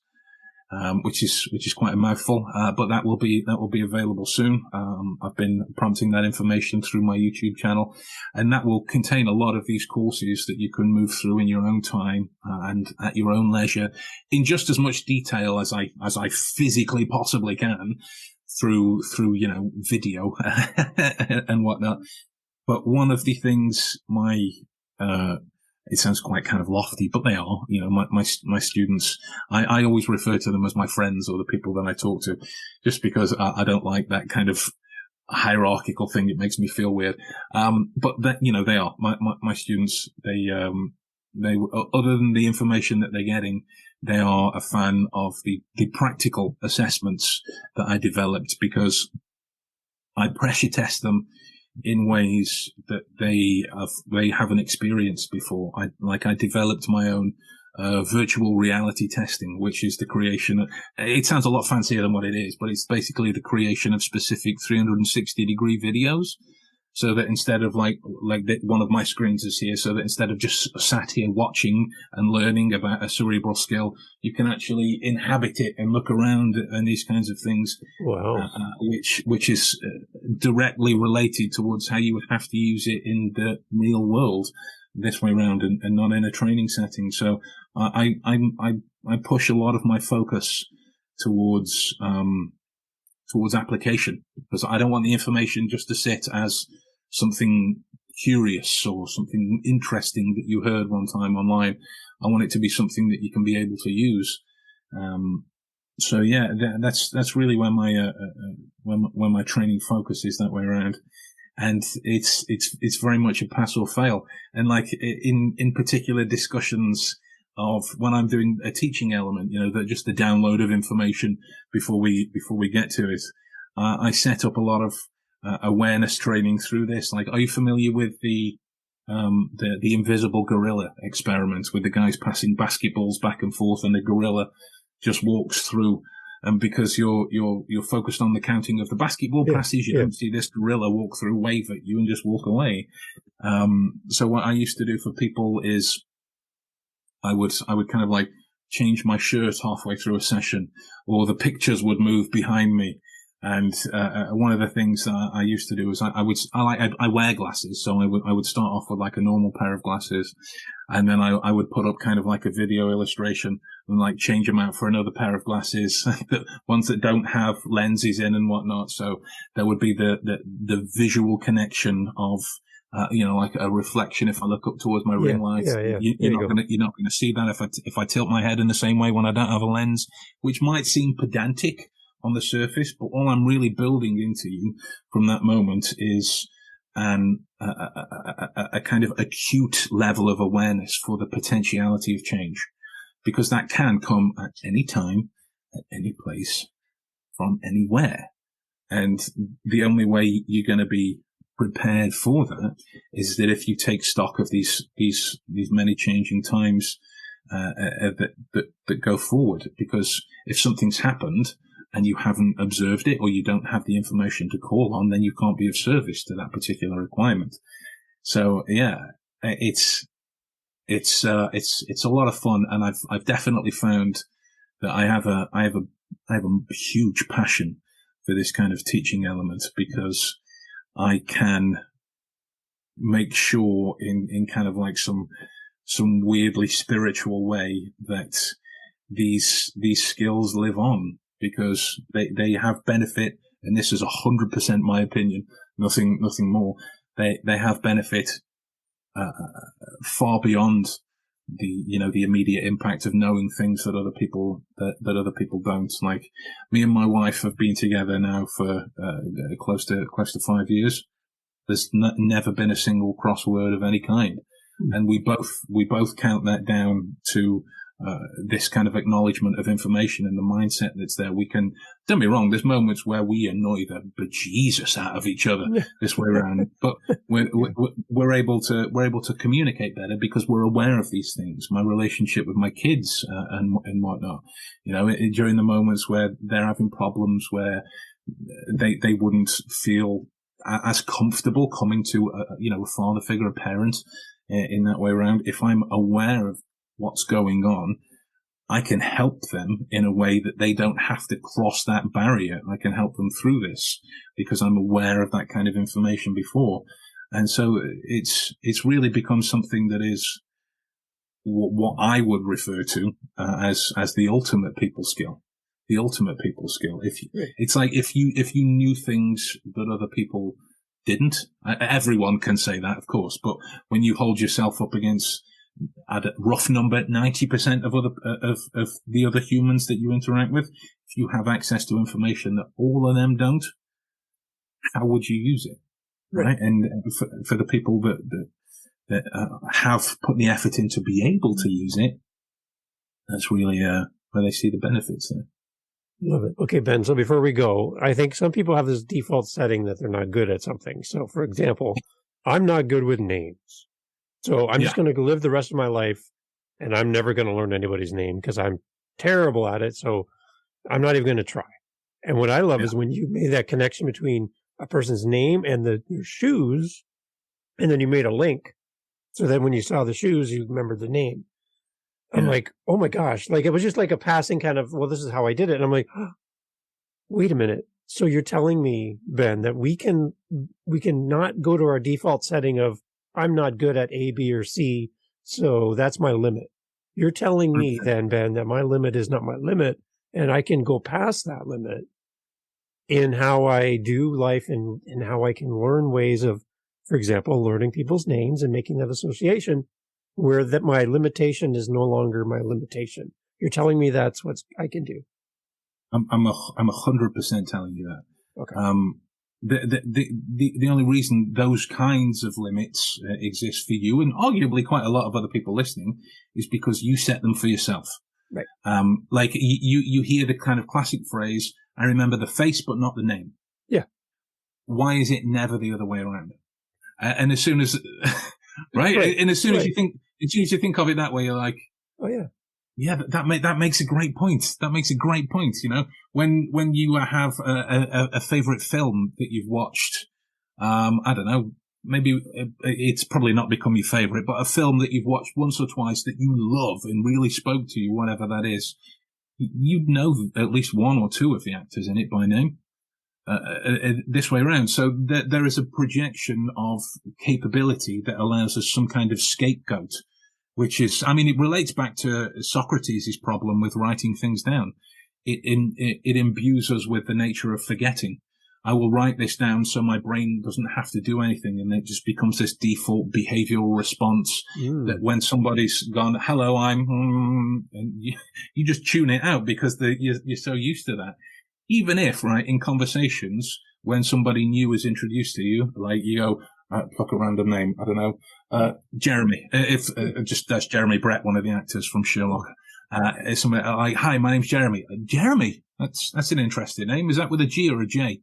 Which is quite a mouthful, but that will be available soon. I've been prompting that information through my YouTube channel, and that will contain a lot of these courses that you can move through in your own time and at your own leisure, in just as much detail as I physically possibly can, through video and whatnot. But one of the things it sounds quite kind of lofty, but they are, my students, I always refer to them as my friends, or the people that I talk to, just because I don't like that kind of hierarchical thing. It makes me feel weird. But that, they are my students. They, other than the information that they're getting, they are a fan of the practical assessments that I developed, because I pressure test them in ways that they haven't experienced before. I developed my own virtual reality testing, which is the creation of, it sounds a lot fancier than what it is, but it's basically the creation of specific 360-degree videos. So that instead of like one of my screens is here, so that instead of just sat here watching and learning about a cerebral skill, you can actually inhabit it and look around and these kinds of things. Wow. Which is directly related towards how you would have to use it in the real world, this way around, and not in a training setting. So I push a lot of my focus towards application, because I don't want the information just to sit as something curious or something interesting that you heard one time online. I want it to be something that you can be able to use. So yeah, that's really where my when my training focus is that way around, and it's very much a pass or fail. And like in particular discussions of when I'm doing a teaching element, just the download of information before we get to it, I set up a lot of awareness training through this. Like, are you familiar with the invisible gorilla experiment with the guys passing basketballs back and forth and the gorilla just walks through? And because you're focused on the counting of the basketball passes, you don't see this gorilla walk through, wave at you, and just walk away. So what I used to do for people is I would kind of like change my shirt halfway through a session, or the pictures would move behind me. And one of the things that I used to do is I wear glasses, so I would start off with like a normal pair of glasses, and then I would put up kind of like a video illustration and like change them out for another pair of glasses, ones that don't have lenses in and whatnot. So there would be the visual connection of like a reflection. If I look up towards my ring light, you're not gonna see that if I tilt my head in the same way when I don't have a lens, which might seem pedantic on the surface, but all I'm really building into you from that moment is a kind of acute level of awareness for the potentiality of change, because that can come at any time, at any place, from anywhere. And the only way you're going to be prepared for that is that if you take stock of these many changing times that go forward, because if something's happened and you haven't observed it, or you don't have the information to call on, then you can't be of service to that particular requirement. So yeah, it's a lot of fun, and I've definitely found that I have a huge passion for this kind of teaching element, because I can make sure in kind of like some weirdly spiritual way that these skills live on, because they have benefit, and this is 100% my opinion, nothing more. They have benefit far beyond the immediate impact of knowing things that other people don't. Like, me and my wife have been together now for close to 5 years. There's never been a single crossword of any kind, and we both count that down to this kind of acknowledgement of information and the mindset that's there. We can, don't be wrong, there's moments where we annoy the bejesus out of each other this way around, but we're able to communicate better because we're aware of these things. My relationship with my kids and whatnot, during the moments where they're having problems, where they wouldn't feel as comfortable coming to a father figure, a parent, in that way around. If I'm aware of what's going on, I can help them in a way that they don't have to cross that barrier. I can help them through this because I'm aware of that kind of information before. And so it's really become something that is what I would refer to as the ultimate people skill. The ultimate people skill. It's like if you knew things that other people didn't, everyone can say that, of course, but when you hold yourself up against, at a rough number, 90% of the other humans that you interact with, if you have access to information that all of them don't, how would you use it? Right? And for the people that have put the effort in to be able to use it, that's really where they see the benefits there. Love it. Okay, Ben, so before we go, I think some people have this default setting that they're not good at something. So, for example, I'm not good with names. So I'm just going to live the rest of my life, and I'm never going to learn anybody's name because I'm terrible at it. So I'm not even going to try. And what I love is when you made that connection between a person's name and their shoes, and then you made a link. So then when you saw the shoes, you remembered the name. I'm like, oh my gosh. Like, it was just like a passing kind of, well, this is how I did it. And I'm like, oh, wait a minute. So you're telling me, Ben, that we can not go to our default setting of, I'm not good at A, B, or C, so that's my limit. You're telling me then, Ben, that my limit is not my limit, and I can go past that limit in how I do life and how I can learn ways of, for example, learning people's names and making that association, where that my limitation is no longer my limitation. You're telling me that's what I can do. I'm 100% telling you that. Okay. The only reason those kinds of limits exist for you, and arguably quite a lot of other people listening, is because you set them for yourself. Right. Like you hear the kind of classic phrase, "I remember the face, but not the name." Yeah. Why is it never the other way around? And as soon as, right? And as soon as you think of it that way, you're like, oh yeah. Yeah, that makes a great point. That makes a great point. You know, when you have a favorite film that you've watched, I don't know, maybe it's probably not become your favorite, but a film that you've watched once or twice that you love and really spoke to you, whatever that is, you'd know at least one or two of the actors in it by name. This way around. So there is a projection of capability that allows us some kind of scapegoat. Which is, I mean, it relates back to Socrates' problem with writing things down. It imbues us with the nature of forgetting. I will write this down so my brain doesn't have to do anything, and it just becomes this default behavioral response that when somebody's gone, hello, and you just tune it out because you're so used to that. Even if, right, in conversations, when somebody new is introduced to you, like you go, pluck a random name, I don't know, Jeremy, that's Jeremy Brett, one of the actors from Sherlock. It's something like, hi, my name's Jeremy. Jeremy? That's an interesting name. Is that with a G or a J?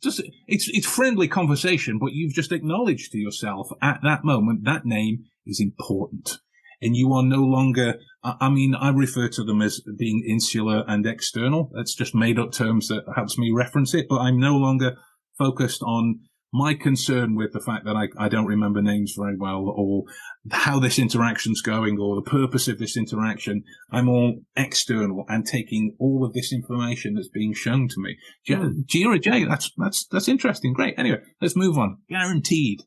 It's friendly conversation, but you've just acknowledged to yourself at that moment that name is important. And you are no longer, I mean, I refer to them as being insular and external. That's just made up terms that helps me reference it, but I'm no longer focused on my concern with the fact that I don't remember names very well, or how this interaction's going, or the purpose of this interaction. I'm all external and taking all of this information that's being shown to me. G or a J, that's interesting. Great. Anyway, let's move on. Guaranteed.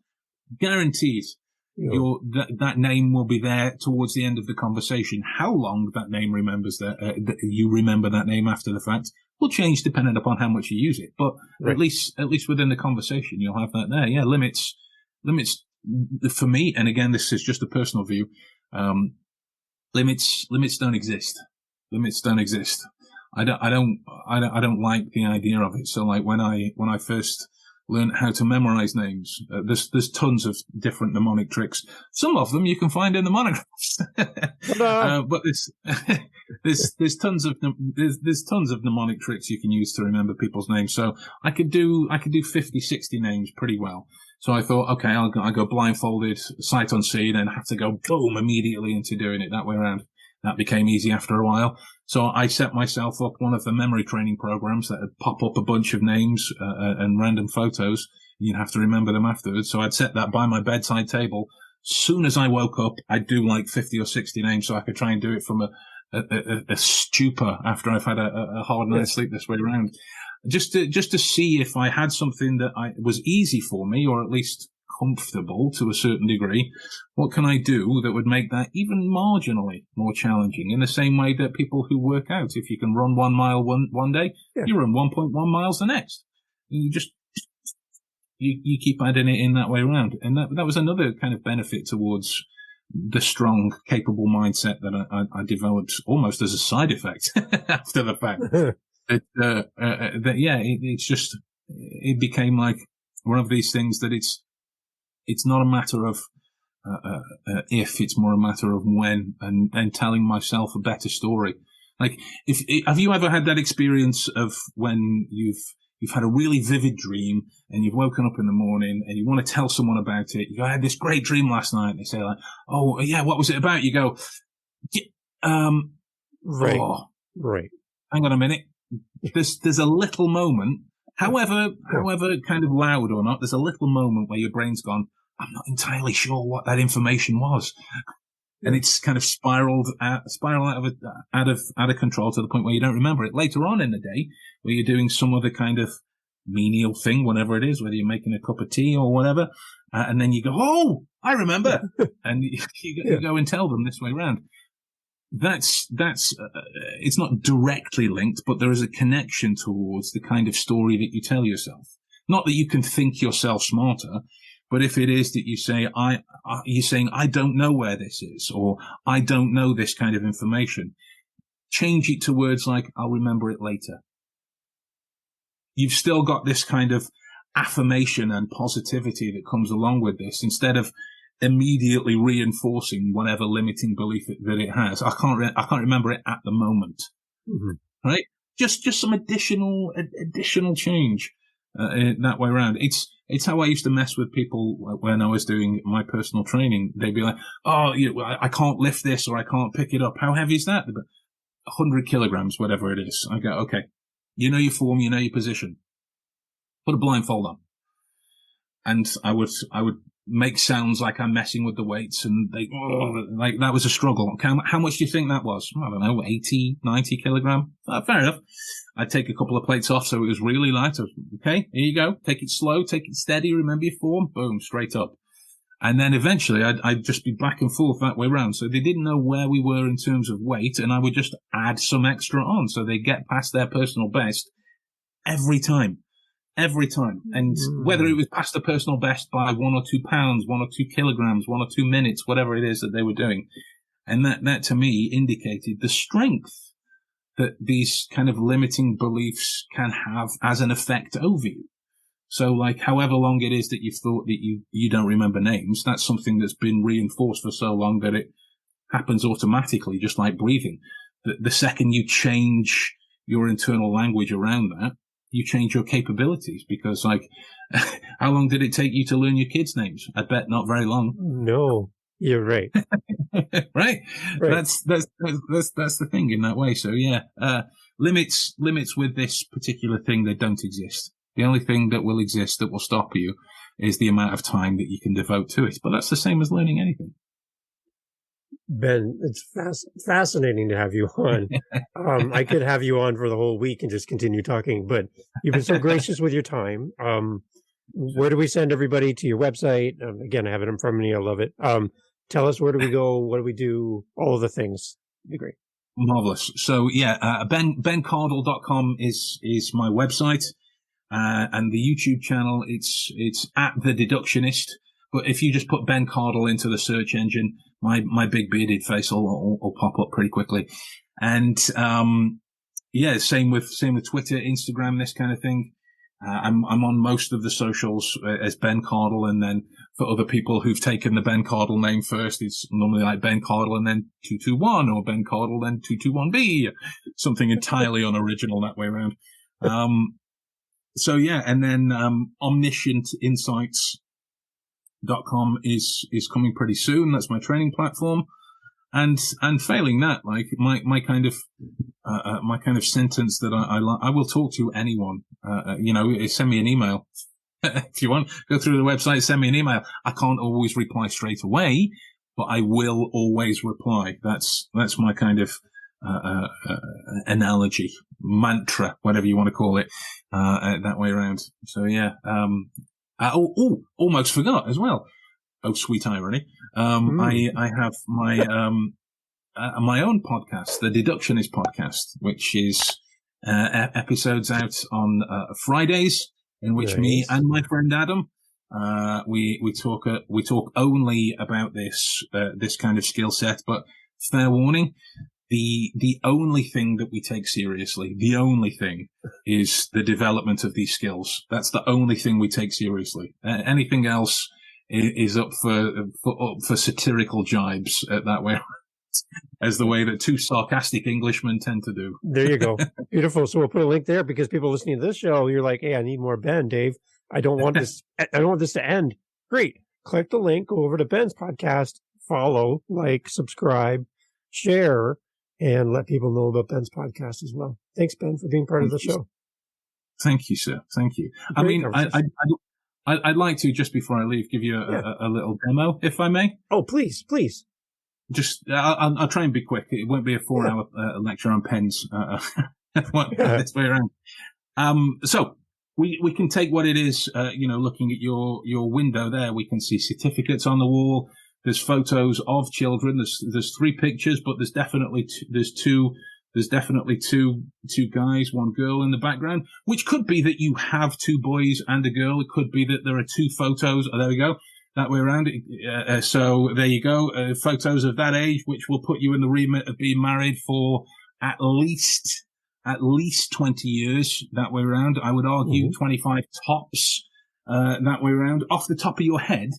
That name will be there towards the end of the conversation. How long that name remembers that you remember that name after the fact will change depending upon how much you use it. But right. at least within the conversation, you'll have that there. Yeah, limits for me. And again, this is just a personal view. Limits don't exist. Limits don't exist. I don't like the idea of it. So like when I first learn how to memorize names. There's tons of different mnemonic tricks. Some of them you can find in the monographs. But there's tons of mnemonic tricks you can use to remember people's names. So I could do 50, 60 names pretty well. So I thought, okay, I'll go blindfolded, sight unseen, and have to go boom immediately into doing it that way around. That became easy after a while. So I set myself up one of the memory training programs that would pop up a bunch of names and random photos. You'd have to remember them afterwards. So I'd set that by my bedside table. Soon as I woke up, I'd do like 50 or 60 names so I could try and do it from a stupor after I've had a hard night's sleep this way around. Just to see if I had something that was easy for me, or at least comfortable to a certain degree. What can I do that would make that even marginally more challenging? In the same way that people who work out, if you can run 1 mile one day, you run 1.1 miles the next. You just you keep adding it in that way around, and that was another kind of benefit towards the strong, capable mindset that I developed almost as a side effect after the fact. It became like one of these things that it's not a matter of if, it's more a matter of when, and telling myself a better story. Like, have you ever had that experience of when you've had a really vivid dream and you've woken up in the morning and you want to tell someone about it? You go, I had this great dream last night. And they say like, oh yeah, what was it about? You go, right. Hang on a minute. There's a little moment, however kind of loud or not, there's a little moment where your brain's gone, I'm not entirely sure what that information was. And it's kind of spiraled out of control to the point where you don't remember it. Later on in the day, where you're doing some other kind of menial thing, whatever it is, whether you're making a cup of tea or whatever, and then you go, oh, I remember. And you go and tell them this way around. That's it's not directly linked, but there is a connection towards the kind of story that you tell yourself. Not that you can think yourself smarter, but if it is that you say, you're saying, I don't know where this is, or I don't know this kind of information, change it to words like, I'll remember it later. You've still got this kind of affirmation and positivity that comes along with this, instead of immediately reinforcing whatever limiting belief that it has. I can't remember it at the moment. Mm-hmm. Right? Just some additional change in that way around. It's how I used to mess with people when I was doing my personal training. They'd be like, "Oh, I can't lift this, or I can't pick it up. How heavy is that?" 100 kilograms, whatever it is. I go, "Okay, you know your form, you know your position. Put a blindfold on." And I would make sounds like I'm messing with the weights, and like that was a struggle. How much do you think that was? I don't know, 80, 90 kilogram. Fair enough. I'd take a couple of plates off so it was really light. Okay, here you go. Take it slow, take it steady, remember your form. Boom, straight up. And then eventually I'd just be back and forth that way around. So they didn't know where we were in terms of weight, and I would just add some extra on so they get past their personal best every time. And whether it was past the personal best by 1 or 2 pounds, 1 or 2 kilograms, 1 or 2 minutes, whatever it is that they were doing. And that to me indicated the strength that these kind of limiting beliefs can have as an effect over you. So like however long it is that you've thought that you don't remember names, that's something that's been reinforced for so long that it happens automatically, just like breathing. The second you change your internal language around that, you change your capabilities, because like, how long did it take you to learn your kids' names? I bet not very long. No, you're right. Right. That's the thing in that way. So yeah, limits with this particular thing, they don't exist. The only thing that will exist that will stop you is the amount of time that you can devote to it. But that's the same as learning anything. Ben, it's fascinating to have you on. I could have you on for the whole week and just continue talking, but you've been so gracious with your time. Where do we send everybody to your website? Again, I have it in front of me. I love it. Tell us, where do we go? What do we do? All of the things. It'd be great. Marvelous. So yeah, bencardall.com is my website. And the YouTube channel, it's at the Deductionist. But if you just put Ben Cardall into the search engine, my big bearded face will pop up pretty quickly. And yeah, same with Twitter, Instagram, this kind of thing. I'm on most of the socials as Ben Cardall, and then for other people who've taken the Ben Cardall name first, it's normally like Ben Cardall and then 221, or Ben Cardall then 221B, something entirely unoriginal that way around. So yeah, and then omniscientinsights.com is coming pretty soon. That's my training platform. And failing that, like my kind of sentence that I will talk to anyone. Send me an email if you want. Go through the website, send me an email. I can't always reply straight away, but I will always reply. That's my kind of analogy, mantra, whatever you want to call it, that way around. So yeah, almost forgot as well. Oh, sweet irony. I have my own podcast, the Deductionist podcast, which is episodes out on Fridays, in which me and my friend Adam we talk only about this kind of skill set. But fair warning, the only thing that we take seriously, the only thing, is the development of these skills. That's the only thing we take seriously. Anything else is up for satirical jibes that way, as the way that two sarcastic Englishmen tend to do. There you go. Beautiful. So we'll put a link there, because people listening to this show, you're like, hey, I need more Ben, Dave. I don't want this to end. Great. Click the link, go over to Ben's podcast, follow, like, subscribe, share, and let people know about Ben's podcast as well. Thanks, Ben, for being part of the show. Thank you, sir. Thank you. Great. I mean, I'd like to, just before I leave, give you a little demo, if I may. Oh, please. Just, I'll try and be quick. It won't be a 4-hour lecture on pens. This way around. So we can take what it is, looking at your window there, we can see certificates on the wall. There's photos of children. There's 3 pictures, but there's definitely two guys, 1 girl in the background, which could be that you have 2 boys and a girl. It could be that there are 2 photos. Oh, there we go. That way around. So there you go. Photos of that age, which will put you in the remit of being married for at least 20 years that way around. I would argue 25 tops that way around. Off the top of your head,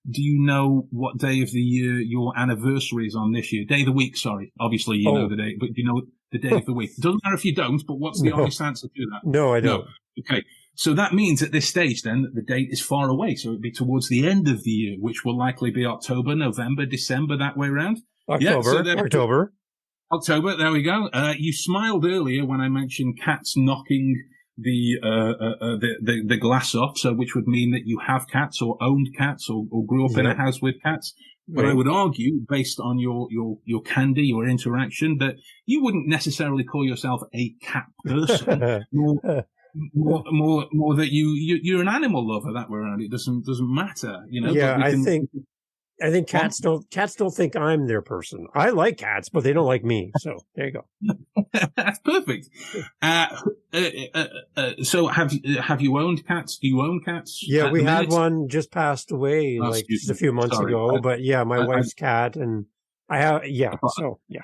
do you know what day of the year your anniversary is on this year? Day of the week, sorry. Obviously, you know the day, but do you know the day of the week? It doesn't matter if you don't, but what's the honest answer to that? No, I don't. No. Okay. So that means at this stage then that the date is far away. So it'd be towards the end of the year, which will likely be October, November, December, that way around. October, there we go. You smiled earlier when I mentioned cats knocking the glass off, so which would mean that you have cats or owned cats or grew up in a house with cats. But I would argue, based on your candy, your interaction, that you wouldn't necessarily call yourself a cat person. More that you're an animal lover that way around. It doesn't matter, you know. Yeah, I think cats don't think I'm their person. I like cats, but they don't like me. So there you go. That's perfect. So have you owned cats? Do you own cats? Yeah, we had one just passed away just a few months ago. But yeah, my wife's cat, and I have So yeah.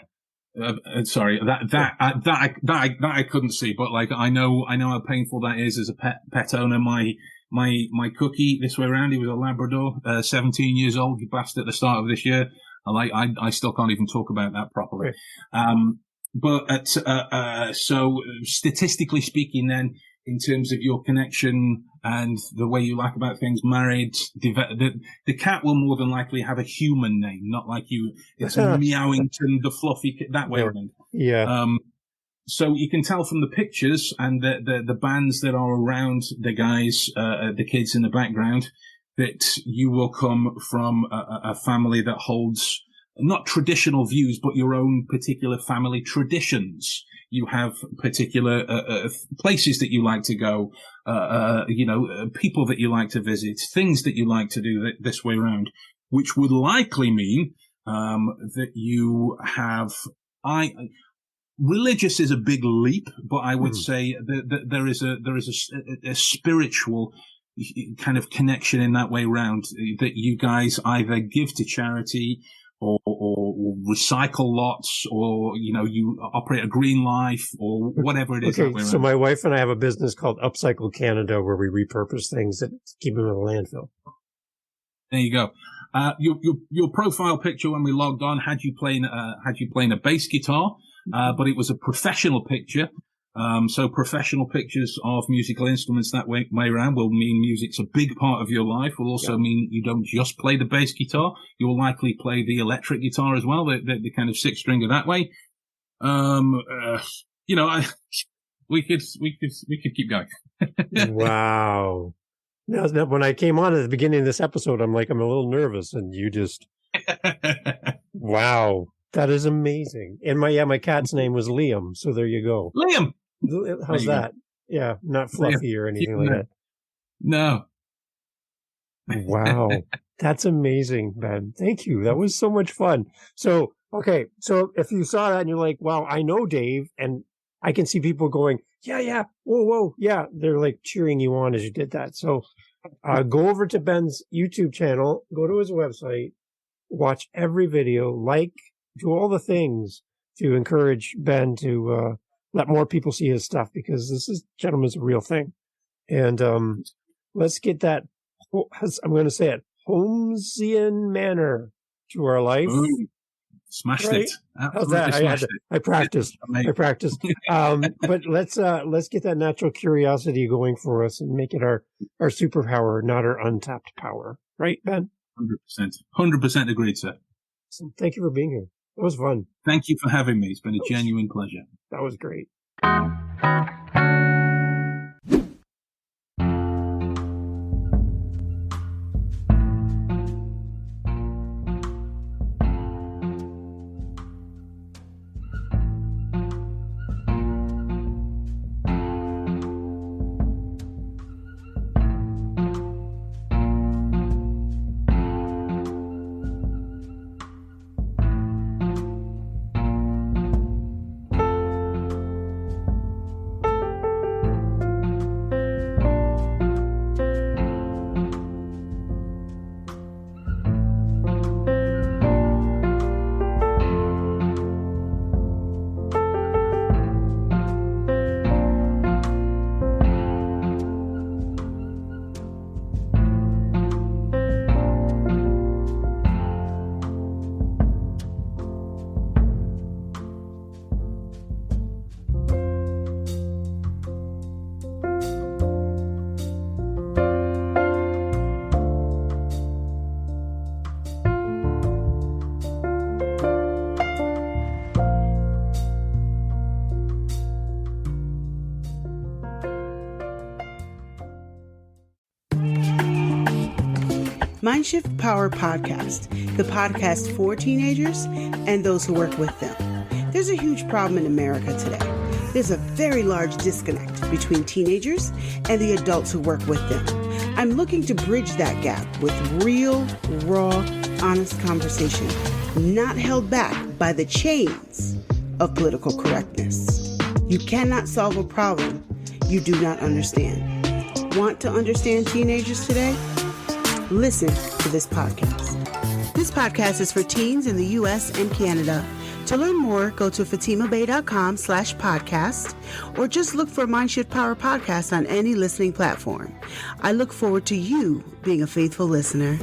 Sorry, that I couldn't see, but like I know how painful that is as a pet owner. My cookie this way around, he was a Labrador, 17 years old. He passed at the start of this year. I still can't even talk about that properly. So statistically speaking, then, in terms of your connection and the way you like about things, married, the cat will more than likely have a human name, not like you. It's Meowington, the fluffy cat, that way around. Yeah. So you can tell from the pictures and the bands that are around the guys, the kids in the background, that you will come from a family that holds not traditional views, but your own particular family traditions. You have particular places that you like to go, people that you like to visit, things that you like to do this way around, which would likely mean that you have. Religious is a big leap, but I would say that there is a spiritual kind of connection in that way around, that you guys either give to charity or recycle lots, or you operate a green life or whatever it is. Okay, so my wife and I have a business called Upcycle Canada where we repurpose things that keep them in a landfill. There you go. Your profile picture when we logged on had you playing a bass guitar. But it was a professional picture. So professional pictures of musical instruments that way around will mean music's a big part of your life. Will also mean you don't just play the bass guitar. You'll likely play the electric guitar as well, the kind of six stringer that way. We could keep going. Wow. Now, when I came on at the beginning of this episode, I'm a little nervous, and you just, wow. That is amazing. And my cat's name was Liam, so there you go. Liam! How's that? Go. Yeah, not Fluffy or anything like that. No. Wow. That's amazing, Ben. Thank you. That was so much fun. So, okay. So if you saw that and you're like, wow, I know Dave, and I can see people going, yeah, whoa, yeah. They're cheering you on as you did that. So go over to Ben's YouTube channel, go to his website, watch every video, do all the things to encourage Ben to let more people see his stuff, because this gentleman's a real thing. And let's get that, I'm going to say it, Holmesian manner to our life. Ooh, smashed it. How's that? I practiced. But let's get that natural curiosity going for us and make it our superpower, not our untapped power. Right, Ben? 100% agreed, sir. So thank you for being here. It was fun. Thank you for having me. It's been a genuine pleasure. That was great. Mindshift Power Podcast, the podcast for teenagers and those who work with them. There's a huge problem in America today. There's a very large disconnect between teenagers and the adults who work with them. I'm looking to bridge that gap with real, raw, honest conversation, not held back by the chains of political correctness. You cannot solve a problem you do not understand. Want to understand teenagers today? Listen to this podcast. This podcast is for teens in the U.S. and Canada. To learn more, go to fatimabay.com/podcast or just look for Mindshift Power Podcast on any listening platform. I look forward to you being a faithful listener.